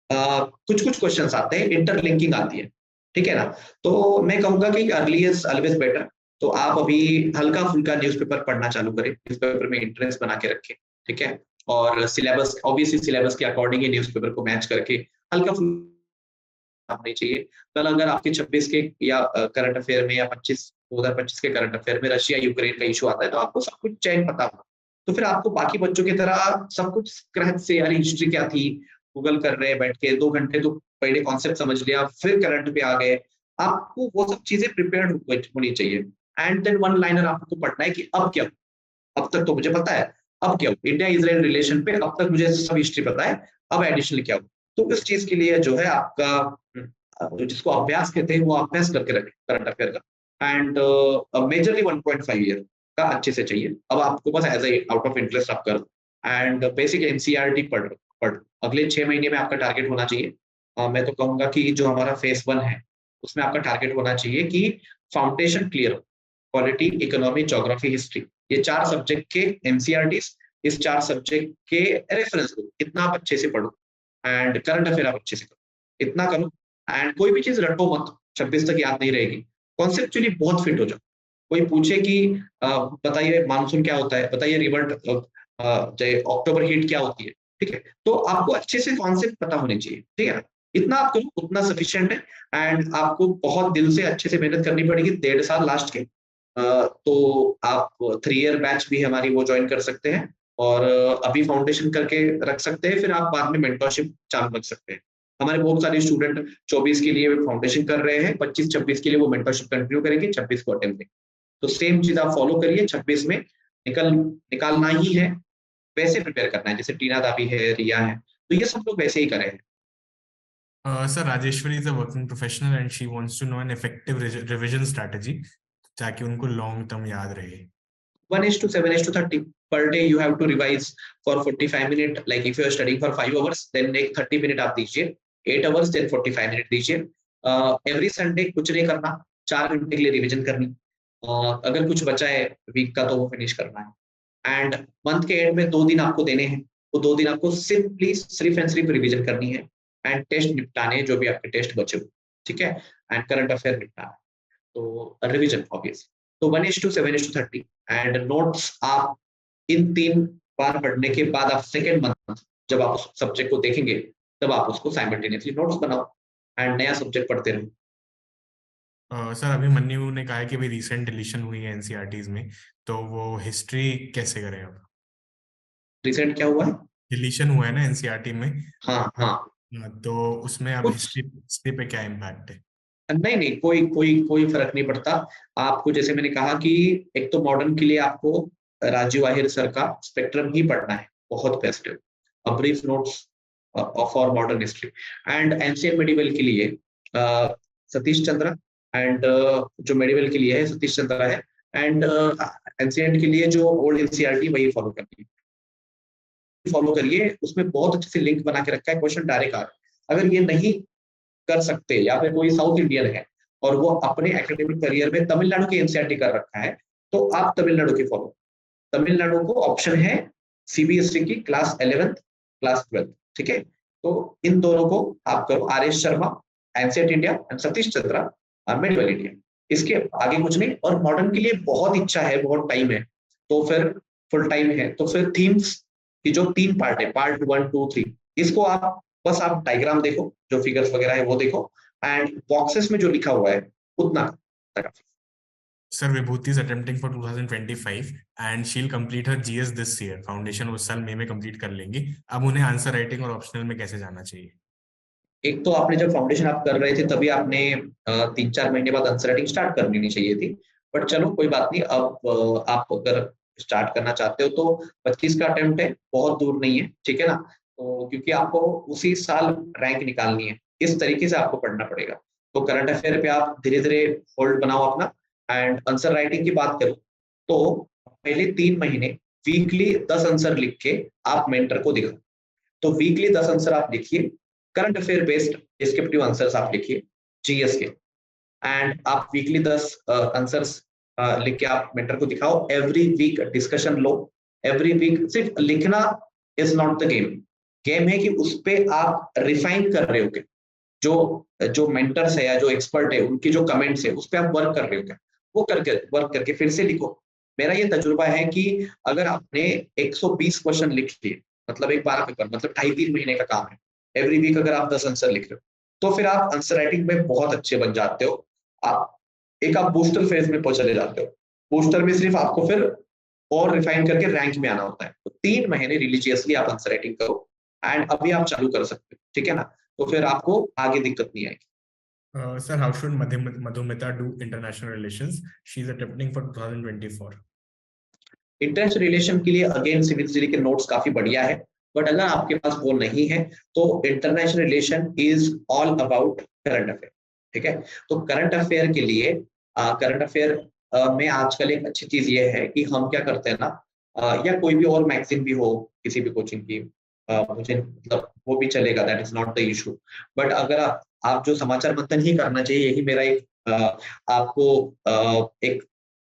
कुछ कुछ क्वेश्चंस आते हैं, इंटरलिंकिंग आती है, ठीक है ना। तो मैं कहूंगा कि अर्ली इज ऑलवेज बेटर। तो आप अभी हल्का फुल्का न्यूज़पेपर पढ़ना चालू करें, न्यूज़पेपर में इंटरेस्ट बना के रखें, ठीक है। और सिलेबस, ऑब्वियसली सिलेबस के अकॉर्डिंग ही न्यूज़पेपर को मैच करके हल्का फुल्का होनी चाहिए। कल अगर आपके 26 के या करंट अफेयर में, या 2025 के करंट अफेयर में रशिया यूक्रेन का इशू आता है, तो आपको सब कुछ चैन पता हो, तो फिर आपको बाकी बच्चों की तरह सब कुछ स्क्रैच से, यानी हिस्ट्री क्या थी गूगल कर रहे हैं बैठ के 2 घंटे, तो पहले कॉन्सेप्ट समझ लिया, फिर करंट पे आ गए, आपको वो सब चीजें प्रिपेयर्ड होनी चाहिए। एंड देन वन लाइनर आपको पढ़ना है कि अब क्या, अब तक तो मुझे पता है, अब क्या, इंडिया इजराइल रिलेशन पे अब तक मुझे सब हिस्ट्री पता है, अब एडिशनल क्या हो। तो इस चीज के लिए जो है आपका जिसको अभ्यास कहते हैं, वो अभ्यास करके रखें करंट अफेयर का। एंड मेजरली 1.5 ईयर का अच्छे से चाहिए। अब आपको बस as a out of interest आप कर, एंड बेसिक एनसीईआरटी पढ़ अगले 6 महीने में आपका टारगेट होना चाहिए। मैं तो कहूंगा कि जो हमारा फेज 1 है उसमें आपका टारगेट होना चाहिए कि फाउंडेशन क्लियर हो, पॉलिटी, इकोनॉमी, ज्योग्राफी, हिस्ट्री, ये 4 सब्जेक्ट के एनसीईआरटीज इस 4 सब्जेक्ट के रेफरेंस को इतना आप अच्छे से पढ़ो एंड करंट अफेयर आप अच्छे से करो, इतना करो एंड कोई भी चीज रटो मत, 26 तक याद नहीं रहेगी। कॉन्सेप्चुअली बहुत फिट हो जाओ। कोई पूछे कि बताइए मानसून क्या होता है, बताइए रिवर्ट अक्टूबर हीट क्या होती है, ठीक है, तो आपको अच्छे से कॉन्सेप्ट पता होने चाहिए, ठीक है, इतना आप करो उतना सफिशिएंट है। एंड आपको बहुत दिल से अच्छे से मेहनत करनी पड़ेगी, 1.5 साल लास्ट के। तो आप 3 ईयर बैच भी हमारी वो ज्वाइन कर सकते हैं और अभी फाउंडेशन करके रख सकते हैं, फिर आप बाद में मेंटरशिप चालू रख सकते हैं। हमारे बहुत सारे स्टूडेंट 24 के लिए फाउंडेशन कर रहे हैं, 25-26 के लिए वो मेंटरशिप कंटिन्यू करेंगे, 26 को अटेम्प्ट देंगे। तो सेम चीज आप फॉलो करिए, 26 में निकालना ही है, वैसे प्रिपेयर करना है जैसे टीना दाबी है, रिया है, तो ये सब लोग वैसे ही कर रहे हैं। Sir, Rajeshwari is a working professional and she wants to know an effective revision strategy ताकि उनको long term याद रहे. 1:7:30 per day you have to revise for 45 minutes. Like if you are studying for 5 hours, then एक 30 minute आप दीजिए, 8 hours then 45 minutes दीजिए। Every Sunday कुछ नहीं करना, 4 घंटे के लिए रिविजन करनी। अगर कुछ बचा है वीक का तो वो फिनिश करना है। एंड मंथ के एंड में 2 दिन आपको देने हैं, वो 2 दिन आपको सिर्फ एंड सिर्फ रिविजन करनी है एंड टेस्ट निपटाने हैं, जो भी आपके टेस्ट बचे हुए, ठीक है, एंड करंट अफेयर निपटाना है, तो रिविजन ऑब्वियसली। तो 1:7:30 एंड नोट्स आप इन 3 बार पढ़ने के बाद आप सेकेंड मंथ जब आप उस सब्जेक्ट को देखेंगे तब आप उसको साइमल्टेनियसली नोट्स बनाओ एंड नया सब्जेक्ट पढ़ते रहो। सर अभी मन्नू ने कहा है कि अभी रिसेंट डिलीशन हुई है एनसीईआरटीज में, तो वो हिस्ट्री कैसे करें अब? रिसेंट क्या हुआ है? डिलीशन हुआ है ना एनसीईआरटी में। हाँ, तो उसमें अब हिस्ट्री पे क्या इम्पैक्ट है? नहीं, कोई फर्क नहीं पड़ता आपको। जैसे मैंने कहा कि एक तो मॉडर्न के लिए आपको राजीव आहिर सर का स्पेक्ट्रम ही पढ़ना है, बहुत बेस्ट है, brief notes for modern history. And ancient medieval के लिए सतीश चंद्रा, एंड जो मेडिवल के लिए है सतीश चंद्रा है, एंड एंशिएंट के लिए जो ओल्ड एनसीईआरटी वही फॉलो करिए, उसमें बहुत अच्छे से लिंक बना के रखा है, क्वेश्चन डायरेक्ट आ रहा है। अगर ये नहीं कर सकते या फिर कोई साउथ इंडियन है और वो अपने एकेडमिक करियर में तमिलनाडु की एनसीईआरटी कर रखा है, तो आप तमिलनाडु की फॉलो। तमिलनाडु को ऑप्शन है सीबीएसई की क्लास 11th क्लास 12th, ठीक है, तो इन दोनों को आप करो, RS. Sharma NCERT India and Satish Chandra medieval India, इसके आगे कुछ नहीं। और मॉडर्न के लिए बहुत इच्छा है, बहुत टाइम है, तो फिर फुल टाइम है, तो फिर थीम्स की जो 3 पार्ट है, पार्ट 1, 2, 3, इसको आप बस आप डायग्राम देखो, जो फिगर्स वगैरह है वो देखो, एंड बॉक्सेस में जो लिखा हुआ है उतना तक। Sir, Vibhuti is attempting for 2025 and she'll complete her GS this year. Foundation उस साल मई में कंप्लीट कर लेंगी। अब उन्हें आंसर राइटिंग और ऑप्शनल में कैसे जाना चाहिए? एक तो आपने जब फाउंडेशन आप कर रहे थे तभी आपने 3-4 महीने बाद आंसर राइटिंग स्टार्ट कर लेनी चाहिए थी, बट चलो कोई बात नहीं। अब आप अगर स्टार्ट करना चाहते हो तो 25 का अटेम्प्ट है, बहुत दूर नहीं है, ठीक है ना, तो क्योंकि आपको उसी साल रैंक निकालनी है, इस तरीके से आपको पढ़ना पड़ेगा। तो करंट अफेयर पे आप धीरे धीरे होल्ड बनाओ अपना। एंड आंसर राइटिंग की बात करो तो पहले 3 महीने वीकली 10 आंसर लिख के आप मेंटर को दिखाओ। तो वीकली 10 आंसर आप लिखिए, current affair based descriptive answers आप लिखिए जीएस के, एंड आप वीकली 10 आंसर्स लिख के आप मेंटर को दिखाओ। एवरी वीक डिस्कशन लो, एवरी वीक सिर्फ लिखना इज नॉट द गेम है कि उस पे आप रिफाइन कर रहे हो क्या, जो मेंटर्स है या जो एक्सपर्ट है उनकी जो कमेंट्स है उस पे आप वर्क कर रहे हो क्या, वो वर्क करके फिर से लिखो। मेरा ये तजुर्बा है कि अगर आपने 120 क्वेश्चन लिख लिए, मतलब एक 12 पेपर, मतलब 2.5-3 महीने का काम है, एवरी वीक अगर आप 10 आंसर लिख रहे हो तो फिर आप आंसर राइटिंग में बहुत अच्छे बन जाते हो। आप बूस्टर फेज में चले जाते हो। बूस्टर में सिर्फ आपको फिर और रिफाइन करके रैंक में आना होता है। तो 3 महीने रिलीजियसली आप आंसर राइटिंग करो एंड अभी आप चालू कर सकते हो, ठीक है ना, तो फिर आपको आगे दिक्कत नहीं आएगी। Sir, how should Madhumita do international relations? She is attempting for 2024. International relation के लिए अगेन सिविल सिटी के नोट्स काफी बढ़िया है, बट अगर आपके पास वो नहीं है तो international relation is all about current affair, ठीक है। तो करंट अफेयर के लिए करंट अफेयर में आजकल एक अच्छी चीज ये है कि हम क्या करते हैं ना, या कोई भी और मैगजीन भी हो किसी भी कोचिंग की, मुझे मतलब वो भी चलेगा, that is not the issue. But अगर आप जो समाचार मंथन ही करना चाहिए, यही मेरा एक आपको एक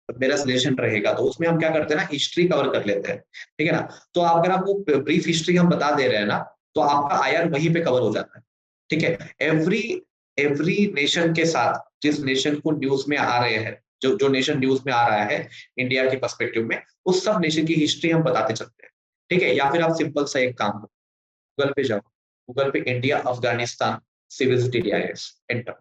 मेरा सजेशन रहेगा, तो उसमें हम क्या करते हैं ना, हिस्ट्री कवर कर लेते हैं, ठीक है ना। तो अगर आपको ब्रीफ हिस्ट्री हम बता दे रहे हैं ना, तो आपका आईआर वहीं पे कवर हो जाता है, ठीक है। एवरी एवरी नेशन के साथ, जिस नेशन को न्यूज में आ रहे हैं, जो जो नेशन न्यूज में आ रहा है इंडिया के पर्सपेक्टिव में, उस सब नेशन की हिस्ट्री हम बताते चलते हैं, ठीक है। या फिर आप सिंपल सा एक काम करो, गूगल पे जाओ, गूगल पे इंडिया अफगानिस्तान सिविल डिडियास एंटर।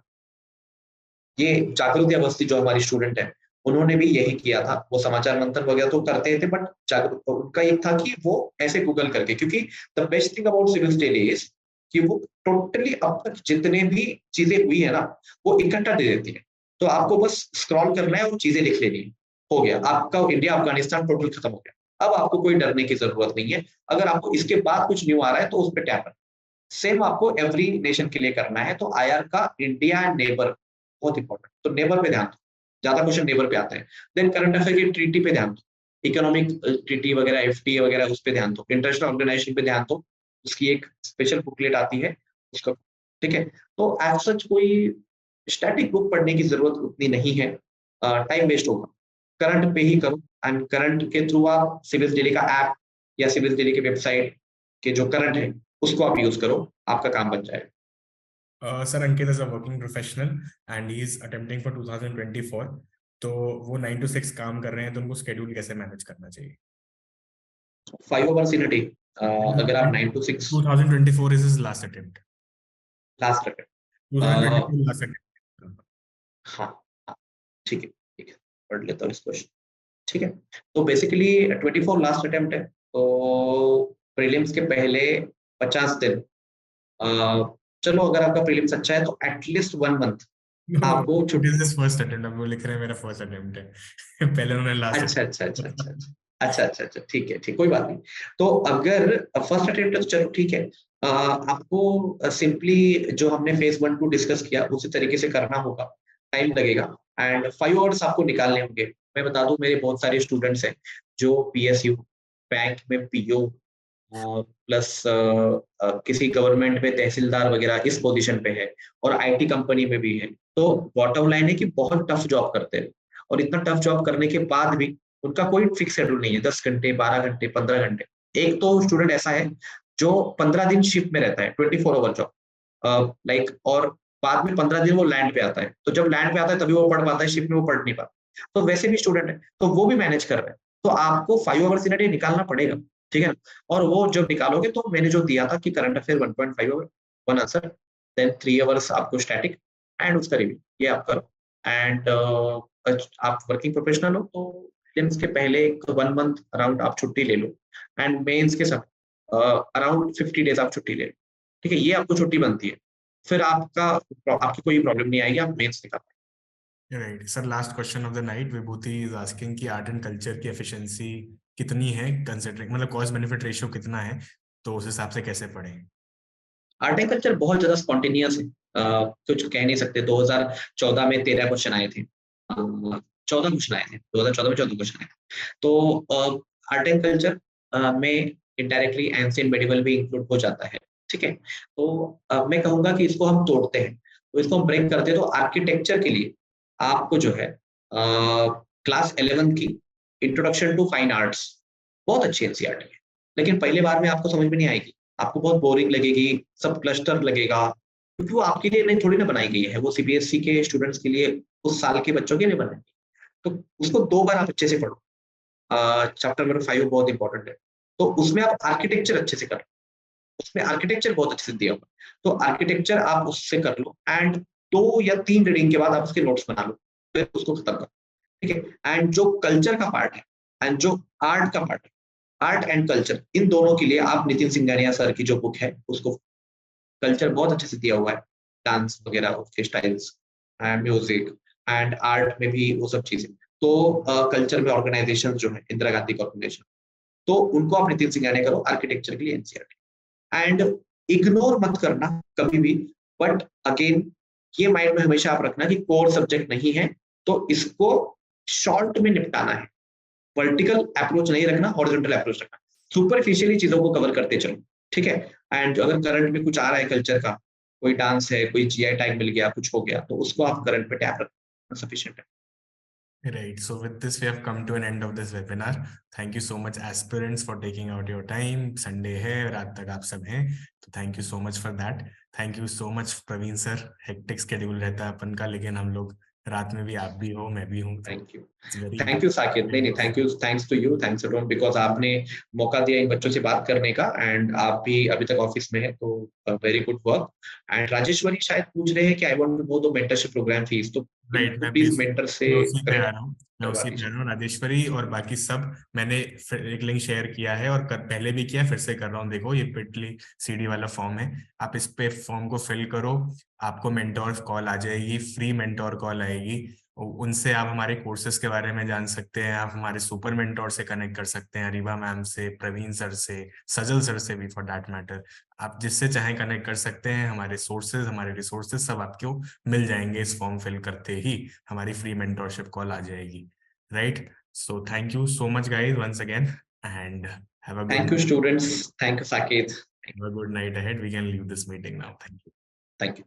ये जागृति अवस्थी जो हमारी स्टूडेंट है, उन्होंने भी यही किया था। वो समाचार मंथन वगैरह तो करते थे, बट जागरूक उनका एक था कि वो ऐसे गूगल करके, क्योंकि the best thing about civil study is कि वो टोटली अब तक जितने भी चीजें हुई है ना, वो इकट्ठा दे देती है। तो आपको बस स्क्रॉल करना है और चीजें लिख लेनी है, हो गया आपका इंडिया अफगानिस्तान टोटल खत्म हो गया। अब आपको कोई डरने की जरूरत नहीं है। अगर आपको इसके बाद कुछ न्यू आ रहा है तो उस पर टैप करना। सेम आपको एवरी नेशन के लिए करना है। तो आईआर का इंडिया एंड नेबर बहुत इंपॉर्टेंट, तो नेबर पे ध्यान दो, ज्यादा क्वेश्चन नेबर पे आते हैं। देन करंट अफेयर की ट्रीटी पे ध्यान दो, इकोनॉमिक ट्रीटी वगैरह, एफटीए वगैरह, उस पे ध्यान दो, इंटरनेशनल ऑर्गेनाइजेशन पे ध्यान दो, उसकी एक स्पेशल बुकलेट आती है उसका, ठीक है। तो एज सच कोई स्टैटिक बुक पढ़ने की जरूरत उतनी नहीं है, टाइम वेस्ट होगा। करंट पे ही करो, एंड करंट के थ्रू आप सिविल डेली का ऐप या सिविल डेली के वेबसाइट के जो करंट है उसको आप यूज करो, आपका काम बन जाएगा। Sir Ankit is a working professional and he is attempting for 2024, तो वो 9 to 6 काम कर रहे हैं, तो उनको शेड्यूल कैसे मैनेज करना चाहिए? 5 hours in a day, अगर आप 9 to 6 2024 is his last attempt. Last रखें। 2024 last attempt. हाँ हाँ, ठीक है ठीक है, पढ़ लेता हूँ इस क्वेश्चन, ठीक है। तो बेसिकली 24 लास्ट अटेम्प्ट है, तो प्रीलिम्स के पहले 50 दिन, चलो अगर आपका प्रीलिम्स अच्छा है तो एटलीस्ट 1 month No, आपको it is his first attempt. अब वो लिख रहे हैं मेरा फर्स्ट अटेम्प्ट है। पहले उन्होंने लास्ट अच्छा अच्छा अच्छा अच्छा अच्छा अच्छा अच्छा, ठीक है, ठीक, कोई बात नहीं। तो अगर फर्स्ट अटेम्प्ट है तो चलो ठीक है, आपको सिंपली जो हमने फेज 1 2 डिस्कस किया उसी तरीके से करना होगा, टाइम लगेगा, एंड 5 hours आपको निकालने होंगे। मैं बता दूं, मेरे बहुत सारे स्टूडेंट्स हैं जो पीएसयू, बैंक में पीओ, प्लस किसी गवर्नमेंट में तहसीलदार वगैरह इस पोजीशन पे है, और आईटी कंपनी में भी है। तो बॉटम लाइन है कि बहुत टफ जॉब करते हैं, और इतना टफ जॉब करने के बाद भी उनका कोई फिक्स शेड्यूल नहीं है, 10 घंटे, 12 घंटे, 15 घंटे। एक तो स्टूडेंट ऐसा है जो 15 दिन शिफ्ट में रहता है, 24 hour जॉब, लाइक, और बाद में 15 दिन वो लैंड पे आता है। तो जब लैंड पे आता है तभी वो पढ़ पाता है, शिफ्ट में वो पढ़ नहीं पाता। तो वैसे भी स्टूडेंट है, तो वो भी मैनेज कर रहे हैं। तो आपको 5 hours इन अ डे निकालना पड़ेगा, ठीक है ना। और वो जब निकालोगे तो मैंने जो दिया था कि current affair 1.5 hour, 1 answer, then 3 hours आपको स्टैटिक एंड उसका रिव्यू, ये आप करो। एंड आप वर्किंग प्रोफेशनल हो तो प्रीलिम्स के पहले 1 month अराउंड आप छुट्टी ले लो, एंड मेंस के साथ अराउंड 50 days आप छुट्टी ले लो, ठीक है। ये आपको छुट्टी बनती है, फिर आपकी कोई प्रॉब्लम नहीं आएगी, आप मेंस निकाल। Right sir, last question of the night, Vibhuti is asking कि आर्ट एंड कल्चर की एफिशिएंसी कितनी है, कंसिडरिंग मतलब कॉस्ट बेनिफिट रेशियो कितना है, तो उस हिसाब से कैसे पढ़ें? आर्ट एंड कल्चर बहुत ज्यादा स्पॉन्टेनियस है, कुछ कह नहीं सकते। 2014 में 13 क्वेश्चन आए थे, 14 क्वेश्चन आए थे, 2014 में 14 क्वेश्चन आए थे। तो आर्ट एंड कल्चर में इनडायरेक्टली एंशिएंट मेडिवल भी इंक्लूड हो जाता है, ठीक है। तो मैं कहूंगा कि इसको हम तोड़ते हैं, तो इसको हम ब्रेक करते हैं। तो आर्किटेक्चर के लिए आपको जो है क्लास 11 की इंट्रोडक्शन टू फाइन आर्ट्स बहुत अच्छी एनसीईआरटी है, लेकिन पहले बार में आपको समझ में नहीं आएगी, आपको बहुत बोरिंग लगेगी, सब क्लस्टर लगेगा, क्योंकि वो आपके लिए नहीं थोड़ी ना बनाई गई है, वो सीबीएसई के स्टूडेंट्स के लिए, उस साल के बच्चों के लिए बनाई गई। तो उसको 2 बार आप अच्छे से पढ़ो। चैप्टर नंबर 5 बहुत इंपॉर्टेंट है, तो उसमें आप आर्किटेक्चर अच्छे से करो, उसमें आर्किटेक्चर बहुत अच्छे से दिया हुआ है, तो आर्किटेक्चर आप उससे कर लो, एंड 2 या 3 रीडिंग के बाद आप उसके नोट्स बना लो, फिर उसको खत्म करो, ठीक है। एंड जो कल्चर का पार्ट है एंड जो आर्ट का पार्ट है, आर्ट एंड कल्चर, इन दोनों के लिए आप नितिन सिंघानिया सर की जो बुक है उसको, कल्चर बहुत अच्छे से दिया हुआ है, डांस वगैरह, उसके styles and music and art में भी वो सब चीजें। तो कल्चर में ऑर्गेनाइजेशन जो है, इंदिरा गांधी का ऑर्गेनाइजेशन, तो उनको आप नितिन सिंघानिया करो आर्किटेक्चर के लिए एनसीईआरटी। एंड इग्नोर मत करना कभी भी, बट अगेन ये माइंड में हमेशा आप रखना कि कोर सब्जेक्ट नहीं है, तो इसको शॉर्ट में निपटाना है। वर्टिकल अप्रोच नहीं रखना, हॉरिजॉन्टल अप्रोच रखना, सुपरफिशियली चीजों को कवर करते चलो, ठीक है। एंड अगर करंट में कुछ आ रहा है कल्चर का, कोई डांस है, कोई जीआई टैग मिल गया, कुछ हो गया, तो उसको आप करंट पे टैप रखना सफिशिएंट है। Right. So with this, we have come to an end of this webinar. Thank you so much, aspirants, for taking out your time. Sunday है, रात तक आप सब हैं, तो thank you so much for that. Thank you so much, Praveen sir. Hectic schedule रहता है अपन का, लेकिन हम लोग रात में भी, आप भी हो, मैं भी हूँ. Thank you, It's very thank you Saqib. नहीं, thank you, thanks to you, thanks everyone, because आपने मौका दिया इन बच्चों से बात करने का, एंड आप भी अभी तक ऑफिस में है, तो very good work. And Rajeshwari शायद पूछ रहे हैं कि I want to know the mentorship program fees, तो प्लीज मेंटर से मैं उसी पे आ रहा हूँ. दीजिए. राजेश्वरी और बाकी सब मैंने एक लिंक शेयर किया है, और पहले भी किया, फिर से कर रहा हूँ. देखो, ये पिटली सीडी वाला फॉर्म है, आप इस पे फॉर्म को फिल करो, आपको मेंटोर कॉल आ जाएगी, फ्री मेंटोर कॉल आएगी. उनसे आप हमारे कोर्सेज के बारे में जान सकते हैं, आप हमारे सुपर मेंटोर से कनेक्ट कर सकते हैं, अरीबा मैम से, प्रवीण सर से, सजल सर से भी फॉर दैट मैटर. आप जिससे चाहे कनेक्ट कर सकते हैं. हमारे सोर्सेज, हमारे रिसोर्सेज सब आपको मिल जाएंगे. इस फॉर्म फिल करते ही हमारी फ्री मेंटोरशिप कॉल आ जाएगी. Right. So thank you so much guys once again, and have a thank you students, thank you Saket, good night ahead. We can leave this meeting now. Thank you. Thank you.